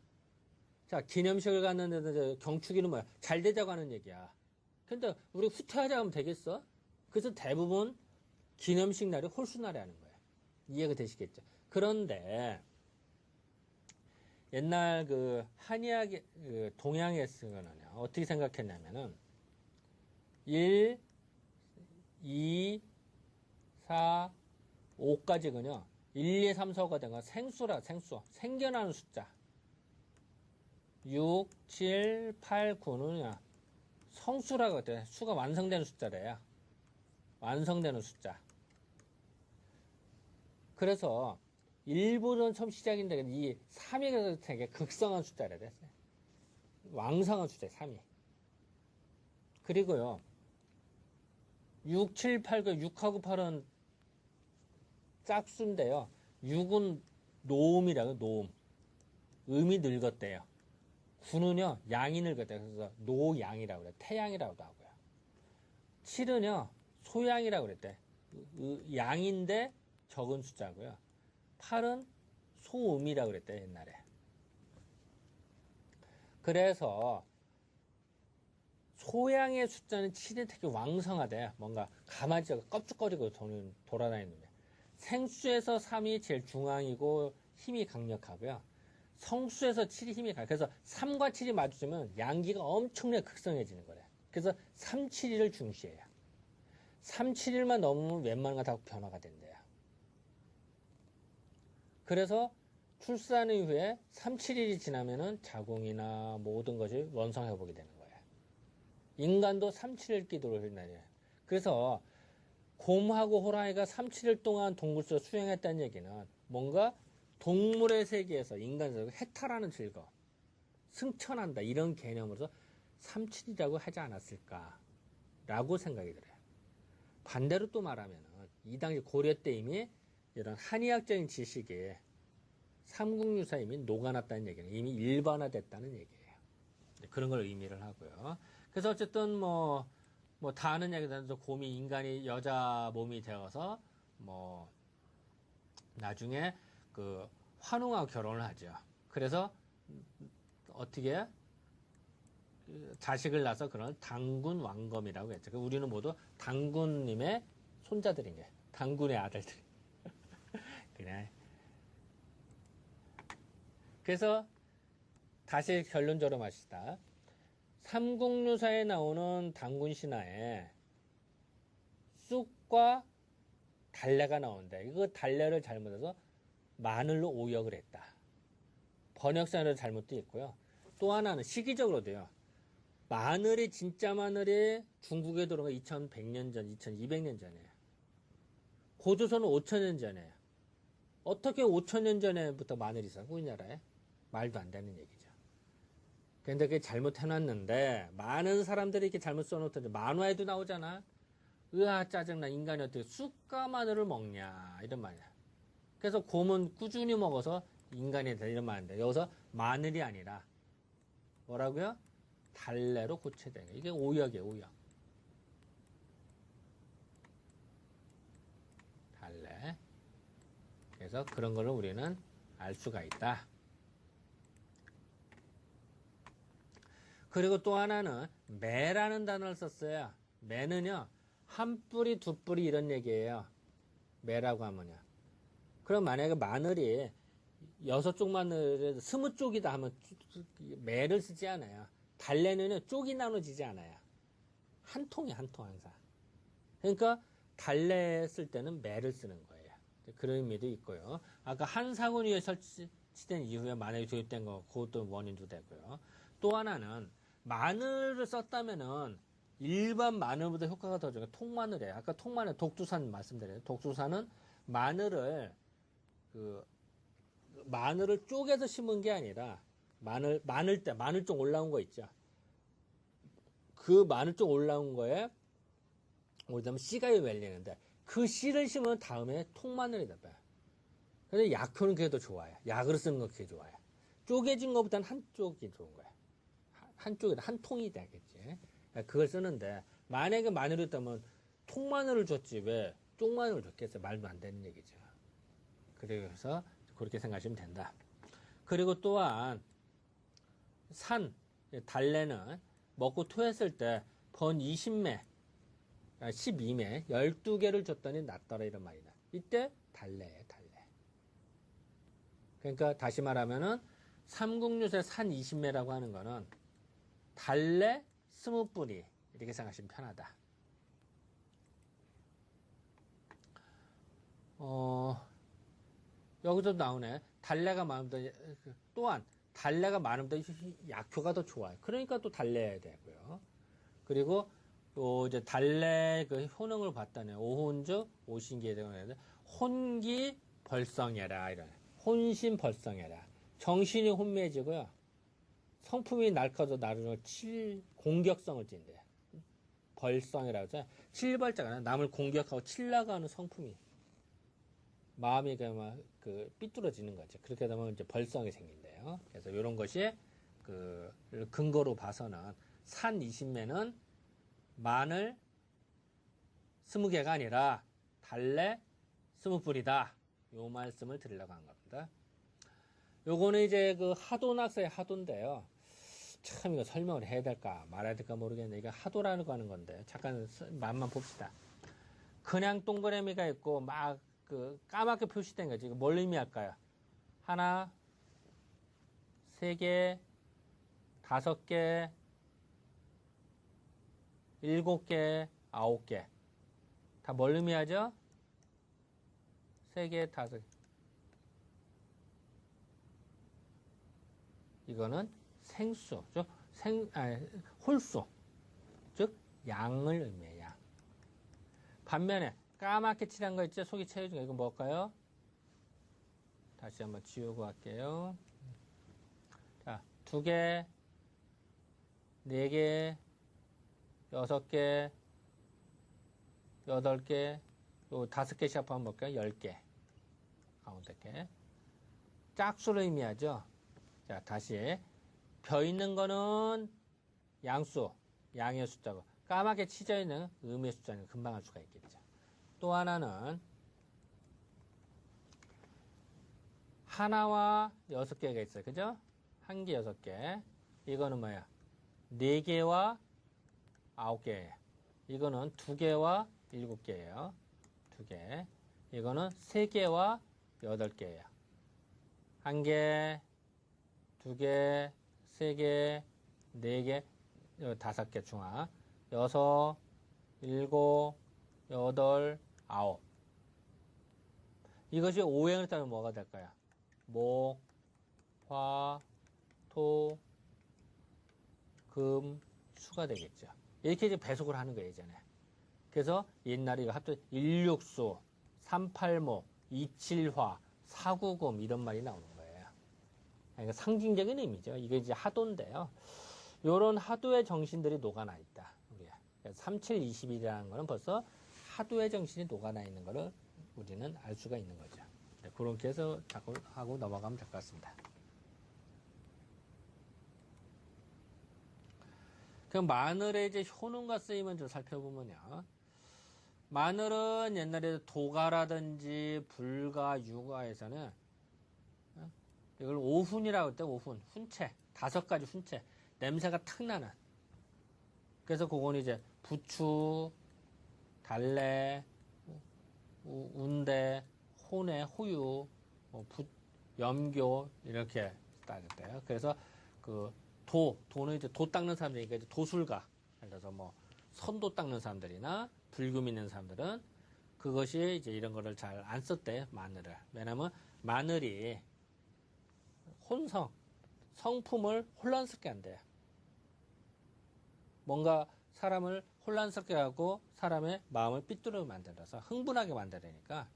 자, 기념식을 갔는데 경축이는 뭐야? 잘 되자고 하는 얘기야. 근데 우리 후퇴하자 하면 되겠어? 그래서 대부분 기념식 날이 홀수날에 하는 거야. 이해가 되시겠죠? 그런데 옛날 한의학 동양에 쓰거든요. 어떻게 생각했냐면은 1, 2, 4, 5까지는요. 1, 2, 3, 4, 5가 된 건 생수라, 생수. 생겨나는 숫자. 6, 7, 8, 9는 성수라고 했대. 수가 완성되는 숫자래요. 완성되는 숫자. 그래서 1부는 처음 시작인데 이 3이 되게 극성한 숫자래 됐어요. 왕성한 숫자예요. 3이. 그리고요. 6, 7, 8, 9, 6하고 8은 짝수인데요. 6은 노음이라고 노음. 음이 늙었대요. 9는요. 양이 늙었대요. 그래서 노양이라고 그래요. 태양이라고도 하고요. 7은요. 소양이라고 그랬대. 양인데 적은 숫자고요. 8은 소음이라고 그랬대 옛날에. 그래서 소양의 숫자는 7이 되게 왕성하대. 뭔가 가마지가 껍죽거리고 돌아다니는데. 생수에서 3이 제일 중앙이고 힘이 강력하고요. 성수에서 7이 힘이 강해요. 그래서 3과 7이 마주치면 양기가 엄청나게 극성해지는 거래. 그래서 3, 7일을 중시해요. 3, 7일만 넘으면 웬만한 거 다 변화가 된대요. 그래서 출산 이후에 3, 7일이 지나면은 자궁이나 모든 것이 원성회복이 되는 거예요. 인간도 3, 7일 기도를 한다니에요. 그래서 곰하고 호랑이가 3, 7일 동안 동굴 속에 수행했다는 얘기는 뭔가 동물의 세계에서 인간에서 해탈하는 즐거움, 승천한다 이런 개념으로서 3, 7이라고 하지 않았을까라고 생각이 들어요. 반대로 또 말하면은 이 당시 고려 때 이미 이런 한의학적인 지식이 삼국유사 이미 녹아났다는 얘기는 이미 일반화됐다는 얘기예요. 그런 걸 의미를 하고요. 그래서 어쨌든 다 아는 얘기도 곰이 인간이 여자 몸이 되어서 나중에 환웅하고 결혼을 하죠. 그래서 어떻게 자식을 낳아서 그런 당군 왕검이라고 했죠. 우리는 모두 당군님의 손자들인 거예요. 당군의 아들들. 그냥. 그래서 다시 결론적으로 마시다. 삼국유사에 나오는 당군 신화에 쑥과 달래가 나오는데 이거 달래를 잘못해서 마늘로 오역을 했다. 번역상으로 잘못도 있고요. 또 하나는 시기적으로 돼요. 마늘이 진짜 마늘이 중국에 들어온 거 2100년 전, 2200년 전이에요. 고조선은 5000년 전이에요. 어떻게 5000년 전에부터 마늘이 있어? 우리나라에? 말도 안 되는 얘기죠. 근데 그게 잘못해놨는데 많은 사람들이 이렇게 잘못 써놓던데 만화에도 나오잖아. 으아 짜증나 인간이 어떻게 쑥과 마늘을 먹냐 이런 말이야. 그래서 곰은 꾸준히 먹어서 인간이 된다 이런 말인데 여기서 마늘이 아니라 뭐라고요? 달래로 고쳐야 돼. 이게 오역이에요. 오역. 달래. 그래서 그런 거를 우리는 알 수가 있다. 그리고 또 하나는 매라는 단어를 썼어요. 매는요. 한 뿌리, 두 뿌리 이런 얘기예요. 매라고 하면요. 그럼 만약에 마늘이 6쪽 마늘에 20쪽이다 하면 매를 쓰지 않아요. 달래는요. 쪽이 나눠지지 않아요. 한 통이 한 통 항상. 그러니까 달래 쓸 때는 매를 쓰는 거예요. 그런 의미도 있고요. 아까 한 사군 위에 설치된 이후에 마늘이 도입된 거 그것도 원인도 되고요. 또 하나는 마늘을 썼다면은 일반 마늘보다 효과가 더 좋아요. 통마늘이에요. 아까 통마늘 독두산 말씀드려요. 독두산은 마늘을 마늘을 쪼개서 심은 게 아니라 마늘 좀 올라온 거 있죠. 그 마늘 좀 올라온 거에 오히려 씨가 열리는데 그 씨를 심으면 다음에 통마늘이 돼요. 근데 약효는 그게 더 좋아요. 약으로 쓰는 거 그게 좋아요. 쪼개진 것보다는 한쪽이 좋은 거예요. 한쪽이다. 한 통이 되겠지. 그걸 쓰는데 만약에 마늘이었다면 통마늘을 줬지 왜 쪽마늘을 줬겠어요. 말도 안 되는 얘기죠. 그래서 그렇게 생각하시면 된다. 그리고 또한 달래는 먹고 토했을 때 번 20매 12매 12개를 줬더니 낫더라 이런 말이다. 이때 달래예요. 달래. 그러니까 다시 말하면은 삼국유세 산 20매라고 하는 거는 달래 20뿌리 이렇게 생각하시면 편하다. 여기서 나오네. 달래가 많으면 또한 달래가 많으면 약효가 더 좋아요. 그러니까 또 달래야 되고요. 그리고 또 이제 달래 그 효능을 봤다네. 오혼즉 오신기에 대한 혼기 벌성해라 이런. 혼신 벌성해라. 정신이 혼미해지고요. 성품이 날카도 나르는 공격성을 띈대. 벌성이라고 하죠. 칠벌자가 남을 공격하고 칠라고 하는 성품이 마음이 삐뚤어지는 거죠. 그렇게 되면 이제 벌성이 생긴대요. 그래서 이런 것이 그 근거로 봐서는 산 20매는 마늘 20개가 아니라 달래 20뿌리다. 요 말씀을 드리려고 한 겁니다. 요거는 이제 그 하도낙서의 하도인데요. 참 이거 설명을 해야 될까 말아야 될까 모르겠는데 이거 하도라고 하는 건데 잠깐 맛만 봅시다. 그냥 동그라미가 있고 막 까맣게 표시된 거지. 이거 뭘 의미할까요? 하나, 3개, 5개, 7개, 9개. 다 뭘 의미하죠? 3개, 5개. 이거는 생수, 즉 홀수, 즉 양을 의미해요. 양. 반면에 까맣게 칠한 거 있죠? 속이 채워진 거. 이거 뭘까요? 다시 한번 지우고 갈게요. 자, 2개, 4개, 6개, 8개, 요 5개씩 한번 볼까요? 10개. 가운데 게. 짝수를 의미하죠? 자, 다시. 벼 있는 거는 양수, 양의 숫자고, 까맣게 치져 있는 음의 숫자는 금방 알 수가 있겠죠. 또 하나는 하나와 6개가 있어요. 그죠? 1개, 6개. 이거는 뭐야? 4개와 9개예요. 이거는 2개와 7개예요. 2개. 이거는 3개와 8개예요. 1개, 2개, 3개, 4개, 5개 중화. 6, 7, 8, 9. 이것이 오행을 따르면 뭐가 될까요? 목, 화, 토, 금, 수가 되겠죠. 이렇게 이제 배속을 하는 거예요, 예전에. 그래서 옛날에 이거 합쳐 16수, 38목, 27화, 4구금 이런 말이 나오는 거예요. 그러니까 상징적인 의미죠. 이게 이제 하도인데요. 요런 하도의 정신들이 녹아나 있다. 우리가. 3721이라는 거는 벌써 하도의 정신이 녹아나 있는 거를 우리는 알 수가 있는 거죠. 네, 그렇게 해서 자꾸 하고 넘어가면 될 것 같습니다. 그럼 마늘의 이제 효능과 쓰임을 좀 살펴보면요. 마늘은 옛날에 도가라든지 불가, 유가에서는 이걸 오훈이라고 했대. 오훈, 훈채, 5가지 훈채, 냄새가 탁 나는. 그래서 그건 이제 부추, 달래, 운대, 혼애, 호유, 염교 이렇게 따졌대요. 그래서 그 도는 이제 도 닦는 사람들이니까 이제 도술가, 예를 들어서 뭐 선도 닦는 사람들이나 불금 있는 사람들은 그것이 이제 이런 거를 잘 안 썼대, 마늘을. 왜냐면 마늘이 성품을 혼란스럽게 한대요. 뭔가 사람을 혼란스럽게 하고 사람의 마음을 삐뚤게 만들어서 흥분하게 만들으니까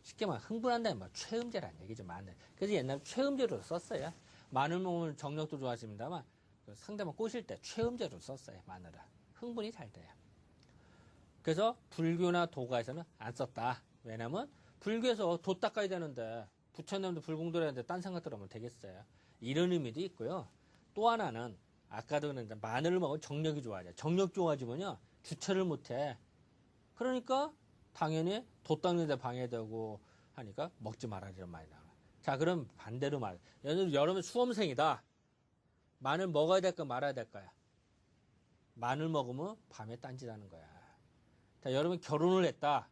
쉽게 말하면 흥분한다는 말 최음제라는 얘기죠, 마늘. 그래서 옛날에 최음제로 썼어요. 마늘 먹으면 정력도 좋아집니다만 상대방 꼬실 때 최음제로 썼어요, 마늘을. 흥분이 잘 돼요. 그래서 불교나 도가에서는 안 썼다. 왜냐면 불교에서 도 닦아야 되는데 부처님도 불공들어야 되는데 딴 생각 들어오면 되겠어요. 이런 의미도 있고요. 또 하나는 아까도 그랬는데 마늘을 먹으면 정력이 좋아져. 정력 좋아지면요 주체를 못해. 그러니까 당연히 도 닦는 데 방해되고 하니까 먹지 말아 이런 말이 나와요. 자, 그럼 반대로 말. 여러분 수험생이다. 마늘 먹어야 될까 말아야 될까요? 마늘 먹으면 밤에 딴짓하는 거야. 자, 여러분 결혼을 했다.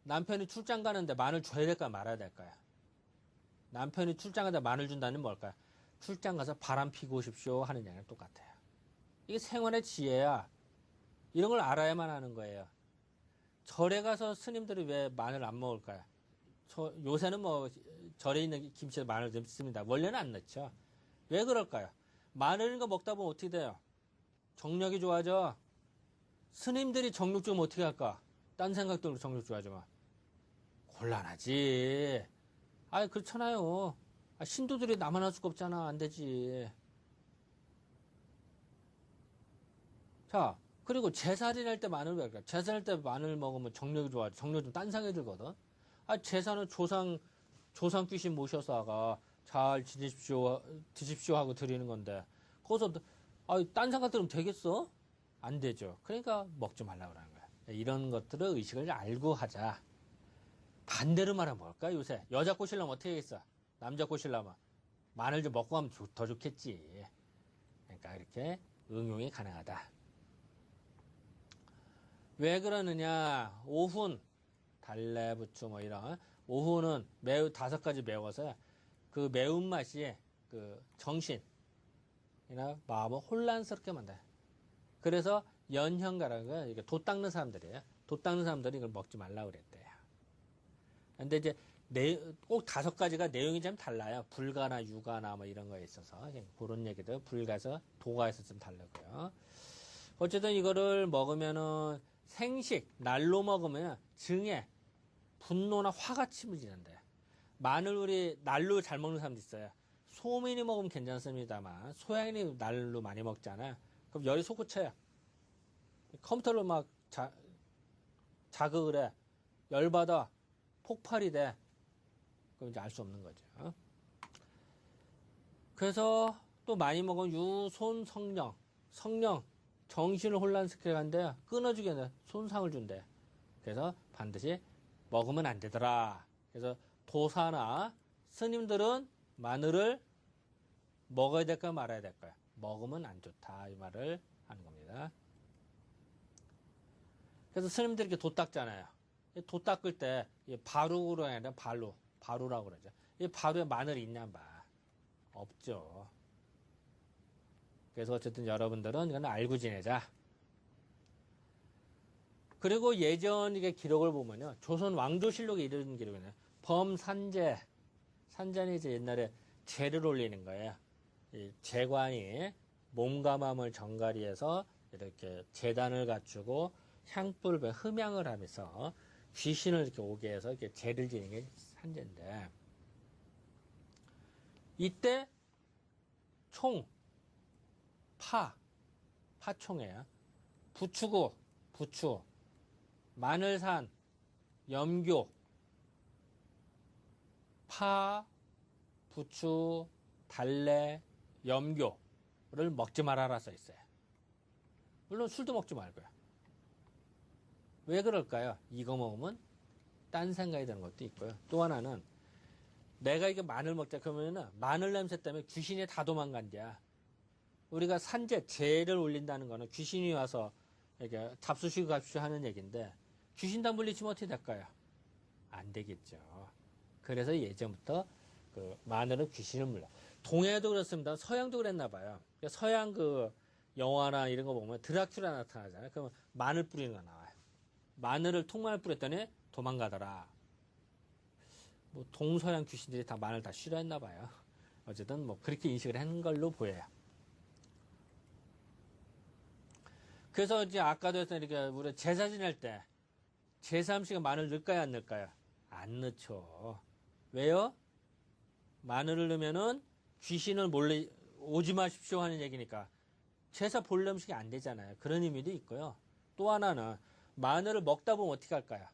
남편이 출장 가는데 마늘 줘야 될까 말아야 될까요? 남편이 출장 가다 마늘 준다는 뭘까요? 출장 가서 바람 피고 오십시오 하는 얘기랑 똑같아요. 이게 생활의 지혜야. 이런 걸 알아야만 하는 거예요. 절에 가서 스님들이 왜 마늘 안 먹을까요? 요새는 뭐 절에 있는 김치에 마늘 좀 씁니다. 원래는 안 넣죠. 왜 그럴까요? 마늘인 거 먹다 보면 어떻게 돼요? 정력이 좋아져. 스님들이 정력 좀 어떻게 할까? 딴 생각들로 정력 좋아지면 곤란하지. 아, 그렇잖아요. 신도들이 나만 할 수가 없잖아. 안 되지. 자, 그리고 제살이 날 때 마늘 왜 그럴까? 제살 때 마늘 먹으면 정력이 좋아져. 정력 좀 딴 생각이 들거든. 제사는 조상 귀신 모셔서가 잘 드십시오 하고 드리는 건데, 거기서, 딴 생각 들으면 되겠어? 안 되죠. 그러니까 먹지 말라고 그러는 거야. 이런 것들을 의식을 알고 하자. 반대로 말하면 뭘까, 요새? 여자 꼬시려면 어떻게 하겠어? 남자 꼬시려면 마늘 좀 먹고 가면 더 좋겠지. 그러니까 이렇게 응용이 가능하다. 왜 그러느냐? 오훈, 달래, 부추 뭐 이런 오훈은 매우 5가지 매워서 그 매운맛이 그 정신이나 마음을 혼란스럽게 만들어요. 그래서 연형가라는 건 이게 도 닦는 사람들이에요. 도 닦는 사람들이 이걸 먹지 말라고 그랬대요. 근데 이제 꼭 5가지가 내용이 좀 달라요. 불가나 유가나 뭐 이런 거에 있어서 그런 얘기들 불가에서 도가에서 좀 다르고요. 어쨌든 이거를 먹으면은 생식 날로 먹으면 증에 분노나 화가 치밀지는데 마늘 우리 날로 잘 먹는 사람도 있어요. 소민이 먹으면 괜찮습니다만 소양인이 날로 많이 먹잖아요. 그럼 열이 솟구쳐요. 컴퓨터로 막 자극을 해. 열받아. 폭발이 돼. 그럼 이제 알 수 없는 거죠. 그래서 또 많이 먹으면 유손 성령 정신을 혼란시키게 한데 끊어주게 돼. 손상을 준대. 그래서 반드시 먹으면 안 되더라. 그래서 도사나 스님들은 마늘을 먹어야 될까 말아야 될까요? 먹으면 안 좋다. 이 말을 하는 겁니다. 그래서 스님들이 이렇게 도 닦잖아요. 도 닦을 때 바루로 아니라 바루라고 그러죠. 이 바루에 마늘이 있냐 봐. 없죠. 그래서 어쨌든 여러분들은 이건 알고 지내자. 그리고 예전 이게 기록을 보면요. 조선 왕조실록에 이런 기록이네요. 산전이 이제 옛날에 제를 올리는 거예요. 이 제관이 몸과 마음을 정갈이해서 이렇게 제단을 갖추고 향불 흠양을 하면서 귀신을 이렇게 오게 해서 이렇게 제를 지는 게 산제인데, 이때 총 파총이에요. 부추고, 부추, 마늘산, 염교, 파, 부추, 달래, 염교를 먹지 말아라 써 있어요. 물론 술도 먹지 말고요. 왜 그럴까요? 이거 먹으면 딴 생각이 드는 것도 있고요. 또 하나는 내가 이거 마늘 먹자 그러면은 마늘 냄새 때문에 귀신이 다 도망간대야. 우리가 산재, 재를 올린다는 거는 귀신이 와서 이렇게 잡수시고 갑시고 하는 얘기인데 귀신 다 물리치면 어떻게 될까요? 안 되겠죠. 그래서 예전부터 그 마늘은 귀신을 물려. 동해도 그렇습니다. 서양도 그랬나 봐요. 서양 그 영화나 이런 거 보면 드라큘라 나타나잖아요. 그러면 마늘 뿌리는 거 나와요. 마늘을 통마늘 뿌렸더니 도망가더라. 뭐 동서양 귀신들이 다 마늘 다 싫어했나 봐요. 어쨌든 뭐 그렇게 인식을 한 걸로 보여요. 그래서 이제 아까도 했던 이렇게 우리 제사 지낼 때 제사 음식에 마늘 넣을까요, 안 넣을까요? 안 넣죠. 왜요? 마늘을 넣으면은 귀신을 몰래 오지 마십시오 하는 얘기니까 제사 본래 음식이 안 되잖아요. 그런 의미도 있고요. 또 하나는 마늘을 먹다 보면 어떻게 할까요?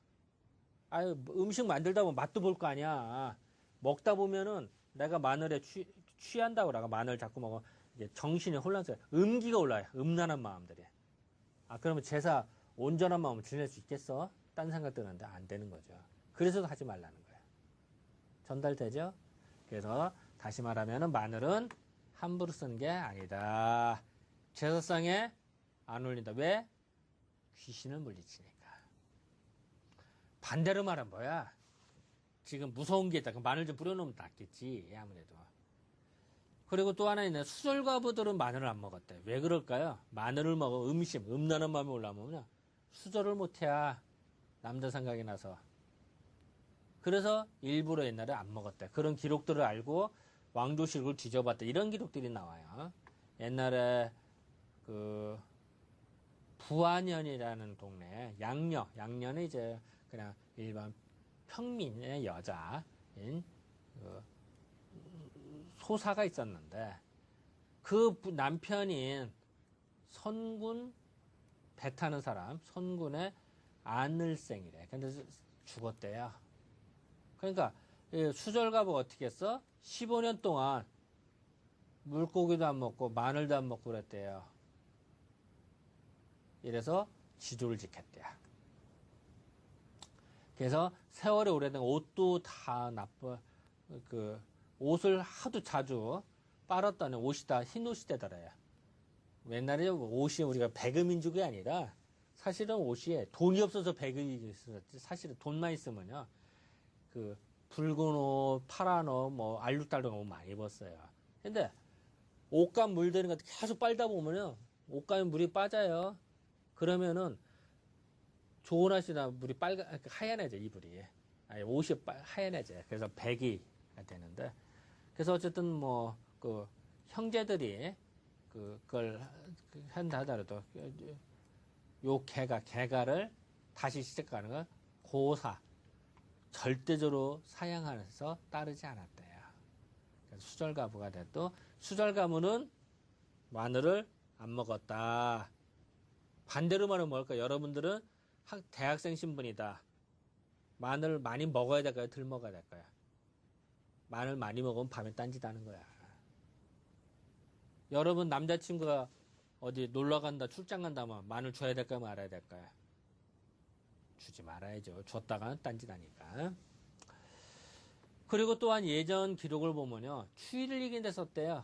아유, 음식 만들다 보면 맛도 볼 거 아니야. 먹다 보면은 내가 마늘에 취한다고 그러가 마늘 자꾸 먹으면 이제 정신이 혼란스러워. 음기가 올라요. 음란한 마음들이. 아, 그러면 제사 온전한 마음을 지낼 수 있겠어? 딴 생각 드는데 안 되는 거죠. 그래서 하지 말라는 거예요. 전달되죠? 그래서 다시 말하면 마늘은 함부로 쓰는 게 아니다. 제사상에 안 올린다. 왜? 귀신을 물리치니까. 반대로 말하면 뭐야? 지금 무서운 게 있다. 그럼 마늘 좀 뿌려놓으면 낫겠지. 아무래도. 그리고 또 하나 있네. 수절과부들은 마늘을 안 먹었대. 왜 그럴까요? 마늘을 먹어 음심, 음란한 마음이 올라오면 수절을 못해야 남자 생각이 나서. 그래서 일부러 옛날에 안 먹었대. 그런 기록들을 알고 왕조실록을 뒤져봤대. 이런 기록들이 나와요. 옛날에 그 부안현이라는 동네 양년은 이제 그냥 일반 평민의 여자인 그 소사가 있었는데 그 남편인 선군 배 타는 사람 선군의 아늘생이래. 근데 죽었대요. 그러니까 수절가부가 어떻게 했어? 15년 동안 물고기도 안 먹고 마늘도 안 먹고 그랬대요. 이래서 지조를 지켰대요. 그래서 세월이 오래된 옷도 다 그 옷을 하도 자주 빨았더니 옷이 다 흰 옷이 되더래요. 옛날에 옷이 우리가 배급민족이 아니라 사실은 옷이 돈이 없어서 배급이 있었지. 사실은 돈만 있으면요. 그 붉은 옷, 파란 옷, 뭐 알록달록 옷 많이 입었어요. 근데 옷감 물드는 것 계속 빨다 보면요. 옷감에 물이 빠져요. 그러면은 좋은 옷이나 물이 하얀해져, 이불이. 아니, 옷이 하얀해져요. 그래서 배기가 되는데. 그래서 어쨌든 뭐, 그, 형제들이 그걸 한다 하더라도 요 개가를 다시 시작하는 건 고사. 절대적으로 사양하면서 따르지 않았대요. 그래서 수절가부가 돼도 수절가부는 마늘을 안 먹었다. 반대로 말하면 뭘까? 여러분들은 대학생 신분이다. 마늘 많이 먹어야 될까요? 덜 먹어야 될까요? 마늘 많이 먹으면 밤에 딴짓하는 거야. 여러분 남자친구가 어디 놀러 간다, 출장 간다면 마늘 줘야 될까요? 말아야 될까요? 주지 말아야죠. 줬다가는 딴짓하니까. 그리고 또한 예전 기록을 보면요. 추위를 이긴 데 썼대요.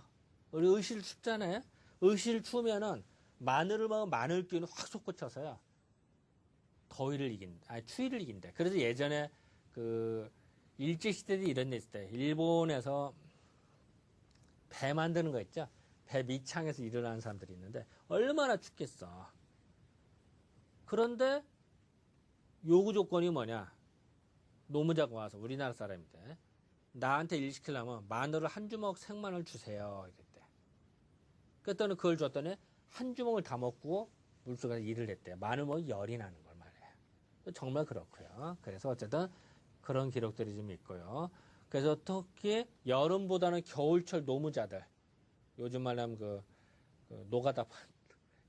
우리 의실 춥잖아요. 의실 추우면은 마늘을 먹으면 마늘 기운이 확 솟구쳐서요. 추위를 이긴대. 그래서 예전에 그 일제시대 때 이런 데 있을 때 일본에서 배 만드는 거 있죠. 배 밑창에서 일어나는 사람들이 있는데 얼마나 춥겠어. 그런데 요구 조건이 뭐냐? 노무자가 와서 우리나라 사람인데 나한테 일 시키려면 마늘을 한 주먹 생마늘 주세요. 이랬대. 그랬더니 그걸 줬더니 한 주먹을 다 먹고 물속에서 일을 했대요. 마늘 먹으면 열이 나는 걸 말이에요. 정말 그렇고요. 그래서 어쨌든 그런 기록들이 좀 있고요. 그래서 특히 여름보다는 겨울철 노무자들, 요즘 말하면 그 노가다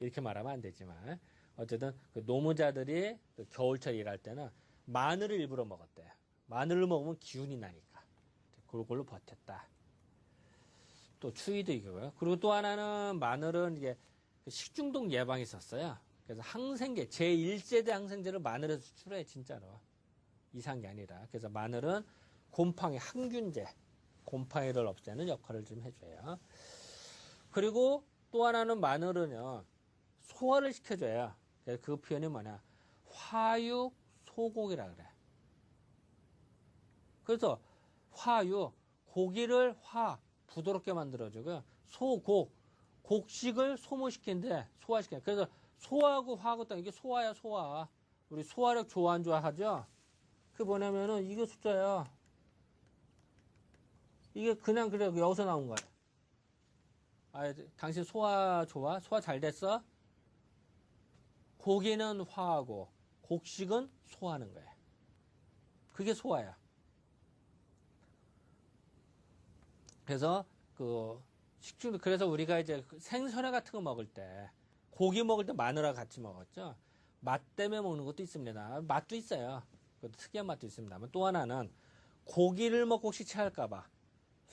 이렇게 말하면 안 되지만 어쨌든 그 노무자들이 그 겨울철 일할 때는 마늘을 일부러 먹었대요. 마늘을 먹으면 기운이 나니까. 그걸로 버텼다. 또 추위도 이거고요. 그리고 또 하나는 마늘은 이게 식중독 예방이 있었어요. 그래서 항생제, 제1세대 항생제를 마늘에서 수출해, 진짜로. 이상이 아니라. 그래서 마늘은 곰팡이, 항균제, 곰팡이를 없애는 역할을 좀 해줘요. 그리고 또 하나는 마늘은요, 소화를 시켜줘요. 그래서 그 표현이 뭐냐. 화육 소곡이라 그래. 그래서 화육, 고기를 부드럽게 만들어주고요. 소곡, 곡식을 소모시키는데 소화시키는. 그래서 소화하고 화하고 딱 이게 소화야, 소화. 우리 소화력 좋아 안 좋아 하죠? 그게 뭐냐면은 이게 숫자야. 이게 그냥 그래 여기서 나온 거야. 아, 당신 소화 좋아? 소화 잘 됐어? 고기는 화하고 곡식은 소화하는 거야. 그게 소화야. 그래서 그 식중독 그래서 우리가 이제 생선회 같은 거 먹을 때 고기 먹을 때 마늘하고 같이 먹었죠. 맛 때문에 먹는 것도 있습니다. 맛도 있어요. 그것도 특이한 맛도 있습니다만 또 하나는 고기를 먹고 혹시 체할까봐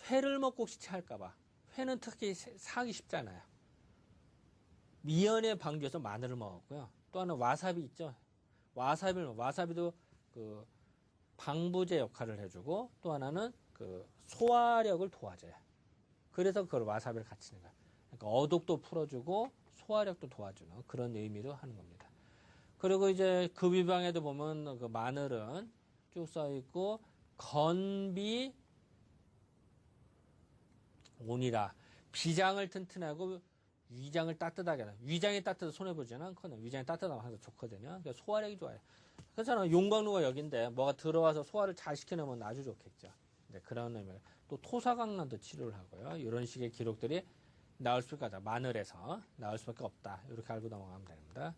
회를 먹고 혹시 체할까봐 회는 특히 사기 쉽잖아요. 미연에 방지해서 마늘을 먹었고요. 또 하나 와사비 있죠. 와사비도 그 방부제 역할을 해주고 또 하나는 그 소화력을 도와줘요. 그래서 그걸 와사비를 같이 넣는 거예요. 그러니까 어독도 풀어주고 소화력도 도와주는 그런 의미로 하는 겁니다. 그리고 이제 급유방에도 보면 그 마늘은 쭉 써있고 건비 온이라 비장을 튼튼하고 위장을 따뜻하게 하는. 위장이 따뜻해서 손해보지는 않거든요. 위장이 따뜻하면 항상 좋거든요. 그래서 소화력이 좋아요. 그렇잖아. 용광로가 여기인데 뭐가 들어와서 소화를 잘 시켜놓으면 아주 좋겠죠. 네, 그런 의미로 또 토사강난도 치료를 하고요. 이런 식의 기록들이 나올 수밖에 없다. 마늘에서 나올 수밖에 없다. 이렇게 알고 넘어가면 됩니다.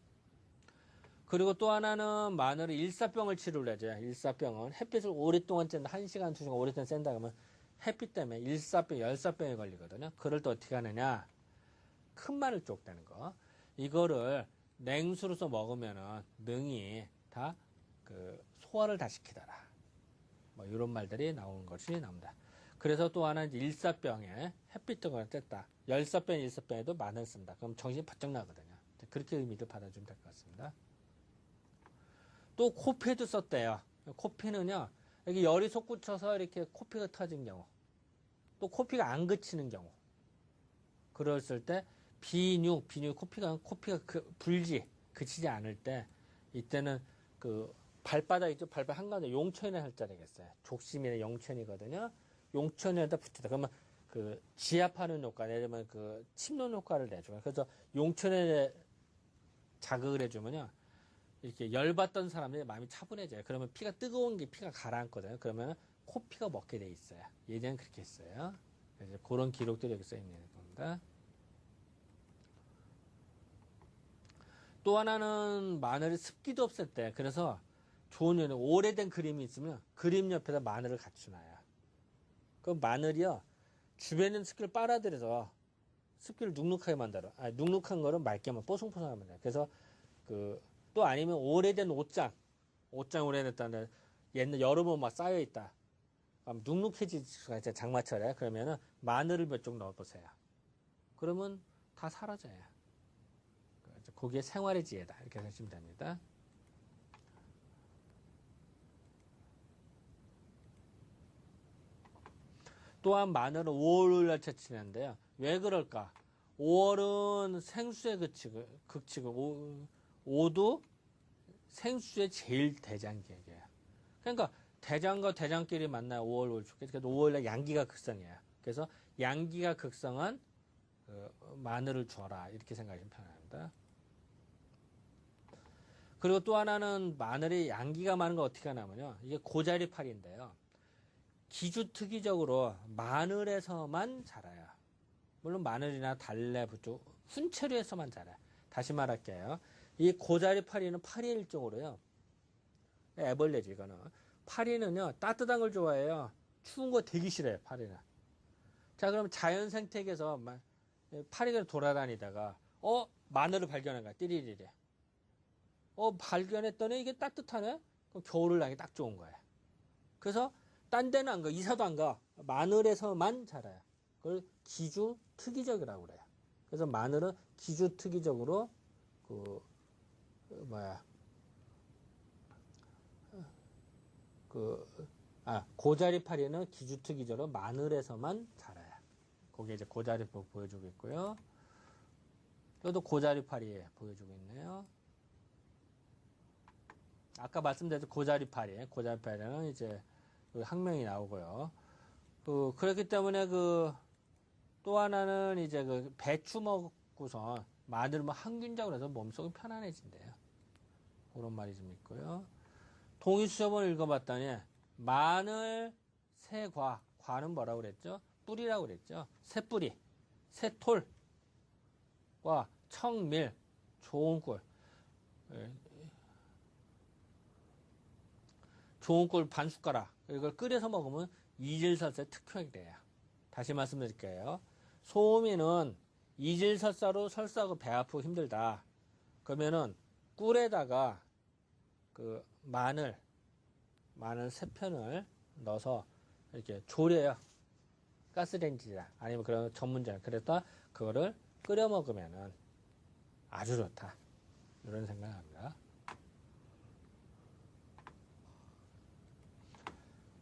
그리고 또 하나는 마늘은 일사병을 치료를 해줘요. 일사병은 햇빛을 오랫동안 쬐는다. 1시간, 2시간 오랫동안 쬐다 그러면 햇빛 때문에 일사병, 열사병에 걸리거든요. 그럴 때 어떻게 하느냐. 큰 마늘 쪽 되는 거. 이거를 냉수로서 먹으면은 능이 다 그 소화를 다 시키더라. 뭐 이런 말들이 나오는 것이 나옵니다. 그래서 또 하나 이제 일사병에 햇빛 뜨거나 쬐다. 열사병, 일사병에도 마늘 씁니다. 그럼 정신이 바짝 나거든요. 그렇게 의미를 받아주면 될 것 같습니다. 또 코피에도 썼대요. 코피는요, 여기 열이 솟구쳐서 이렇게 코피가 터진 경우, 또 코피가 안 그치는 경우, 그랬을 때 비뉴 코피가 불지 그치지 않을 때 이때는 그 발바닥 있죠. 발바닥 한가운데 용천에 할 자리겠어요. 족심이나 용천이거든요. 용천에다 붙이다. 그러면 그 지압하는 효과, 예를 들면 그 침노 효과를 내줘요. 그래서 용천에 자극을 해주면요. 이렇게 열받던 사람들이 마음이 차분해져요. 그러면 피가 뜨거운 게 피가 가라앉거든요. 그러면 코피가 먹게 돼 있어요. 예전엔 그렇게 했어요. 그래서 그런 기록들이 여기 써 있는 겁니다. 또 하나는 마늘이 습기도 없을 때, 그래서 좋은 요는 오래된 그림이 있으면 그림 옆에다 마늘을 같이 놔요. 그럼 마늘이요, 주변에 있는 습기를 빨아들여서 습기를 눅눅하게 만들어. 눅눅한 거를 맑게만 뽀송뽀송하게 만들어요. 그래서 또 아니면 오래된 옷장 오래됐다는데 옛날 여름에 막 쌓여있다. 그럼 눅눅해질 수가 있어요. 장마철에. 그러면은 마늘을 몇 쪽 넣어보세요. 그러면 다 사라져요. 거기에 생활의 지혜다. 이렇게 하시면 됩니다. 또한 마늘은 5월을 채취하는데요. 왜 그럴까? 5월은 생수의 극치고 5도 생수의 제일 대장기예요. 그러니까 대장과 대장끼리 만나야 5월 월축. 그래서 5월에 양기가 극성이에요. 그래서 양기가 극성한 마늘을 줘라. 이렇게 생각하시면 편합니다. 그리고 또 하나는 마늘이 양기가 많은 거 어떻게 하냐면요. 이게 고자리팔인데요. 기주특이적으로 마늘에서만 자라요. 물론 마늘이나 달래, 부추, 훈채류에서만 자라요. 다시 말할게요. 이 고자리파리는 파리의 일종으로요. 애벌레지 이거는. 파리는요. 따뜻한 걸 좋아해요. 추운 거 되게 싫어요. 파리는. 자 그럼 자연 생태계에서 파리가 돌아다니다가 마늘을 발견한 거야. 띠리리리. 발견했더니 이게 따뜻하네. 그럼 겨울을 나기 딱 좋은 거야. 그래서 딴 데는 안 가. 이사도 안 가. 마늘에서만 자라요. 그걸 기주특이적이라고 그래요. 그래서 마늘은 기주특이적으로 고자리파리는 기주특이적으로 마늘에서만 자라요. 거기에 이제 고자리파 보여주고 있고요. 여기도 고자리파리 보여주고 있네요. 아까 말씀드렸던 고자리파리는 이제 학명이 나오고요. 그렇기 때문에 또 하나는 이제 배추 먹고선 마늘 항균작으로 해서 몸속이 편안해진대요. 그런 말이 좀 있고요. 동의수첩을 읽어봤더니 마늘, 새과, 과는 뭐라고 그랬죠? 뿌리라고 그랬죠? 새뿌리, 새톨과 청밀, 좋은 꿀. 좋은 꿀 반 숟가락. 이걸 끓여서 먹으면 이질설사에 특효약이 돼요. 다시 말씀드릴게요. 소음이는 이질설사로 설사하고 배 아프고 힘들다. 그러면은 꿀에다가 마늘 3편을 넣어서 이렇게 졸여요. 가스레인지나 아니면 그런 전문장. 그래서 그거를 끓여 먹으면은 아주 좋다. 이런 생각을 합니다.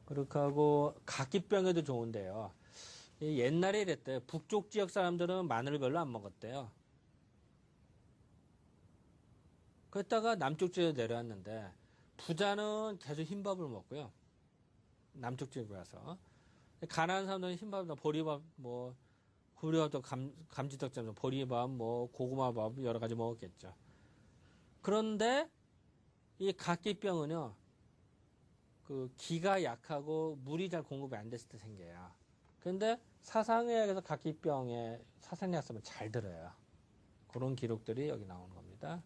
그렇게 하고 각기병에도 좋은데요. 옛날에 이랬대요. 북쪽 지역 사람들은 마늘을 별로 안 먹었대요. 그랬다가 남쪽 지역에 내려왔는데 부자는 계속 흰밥을 먹고요. 남쪽 지역에 와서 가난한 사람들은 흰밥이나 보리밥, 보리밥도 감지덕처럼 보리밥, 고구마밥 여러 가지 먹었겠죠. 그런데 이 각기병은요. 기가 약하고 물이 잘 공급이 안 됐을 때 생겨요. 그런데 사상의학에서 각기병에 사상의학 쓰면 잘 들어요. 그런 기록들이 여기 나오는 겁니다.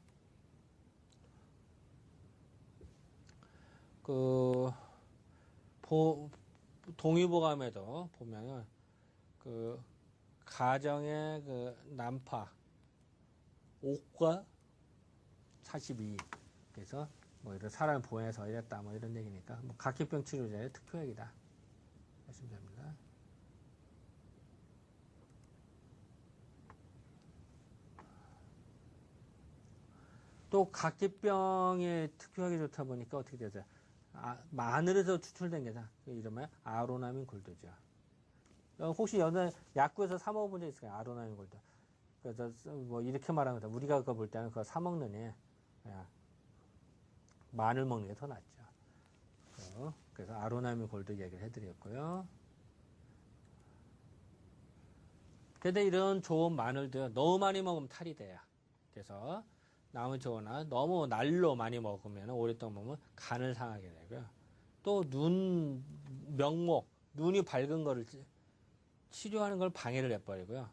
동의보감에도 보면은 가정의 난파 5과 42. 그래서 이런 사람을 보내서 이랬다, 이런 얘기니까, 각기병 치료제의 특효약이다. 하시면 됩니다. 또, 각기병의 특효약이 좋다 보니까 어떻게 되죠? 마늘에서 추출된 게 이름은 아로나민 골드죠. 혹시 약국에서 사먹어본 적 있을까요? 아로나민 골드. 그래서 이렇게 말하는 거다. 우리가 그거 볼 때는 그거 사먹느니, 마늘 먹는 게 더 낫죠. 그래서 아로나민 골드 얘기를 해드렸고요. 근데 이런 좋은 마늘도 너무 많이 먹으면 탈이 돼요. 그래서 나무 좋으나 너무 날로 많이 먹으면 오랫동안 먹으면 간을 상하게 되고요. 또 명목, 눈이 밝은 거를 치료하는 걸 방해를 해버리고요.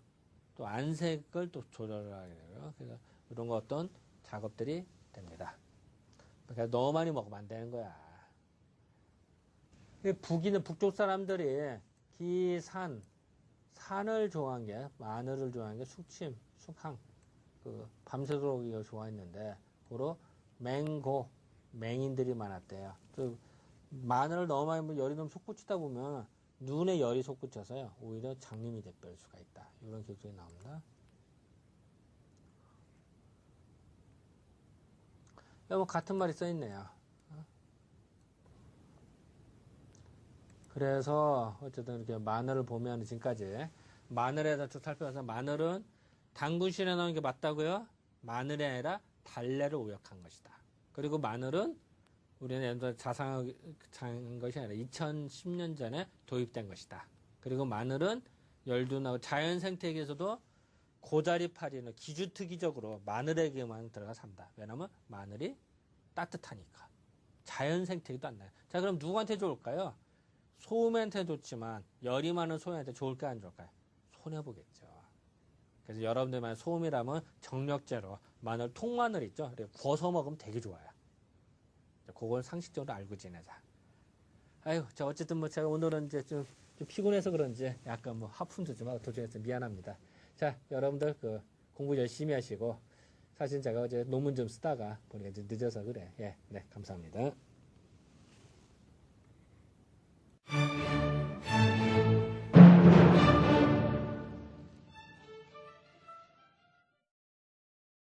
또 안색을 또 조절을 하게 되고요. 그래서 이런 어떤 작업들이 됩니다. 그러니까 너무 많이 먹으면 안 되는 거야. 북쪽 사람들이 산을 좋아한 게, 마늘을 좋아한 게 숙침, 숙항, 밤새도록 이걸 좋아했는데, 고로 맹인들이 많았대요. 마늘을 너무 많이 먹으면 열이 너무 솟구치다 보면 눈에 열이 솟구쳐서요. 오히려 장님이 돼버릴 수가 있다. 이런 기록이 나옵니다. 같은 말이 써있네요. 그래서 어쨌든 이렇게 마늘을 보면 지금까지 마늘에다 쭉 살펴봐서 마늘은 당분신에 넣는 게 맞다고요? 마늘이 아니라 달래를 오역한 것이다. 그리고 마늘은 우리는 옛날 자상한 것이 아니라 2010년 전에 도입된 것이다. 그리고 마늘은 열두나고 자연 생태계에서도 고자리파리는 기주특이적으로 마늘에게만 들어가 산다. 왜냐면 마늘이 따뜻하니까. 자연 생태계도 안 나요. 자, 그럼 누구한테 좋을까요? 소음한테 좋지만 열이 많은 소음한테 좋을까 안 좋을까요? 손해보겠죠. 그래서 여러분들만 소음이라면 정력제로 마늘, 통마늘 있죠? 구워서 먹으면 되게 좋아요. 그걸 상식적으로 알고 지내자. 자, 어쨌든 제가 오늘은 이제 좀 피곤해서 그런지 약간 하품도 좀 하고 도중에서 미안합니다. 자, 여러분들 그 공부 열심히 하시고 사실 제가 어제 논문 좀 쓰다가 보니까 이제 늦어서 그래. 예, 네, 감사합니다.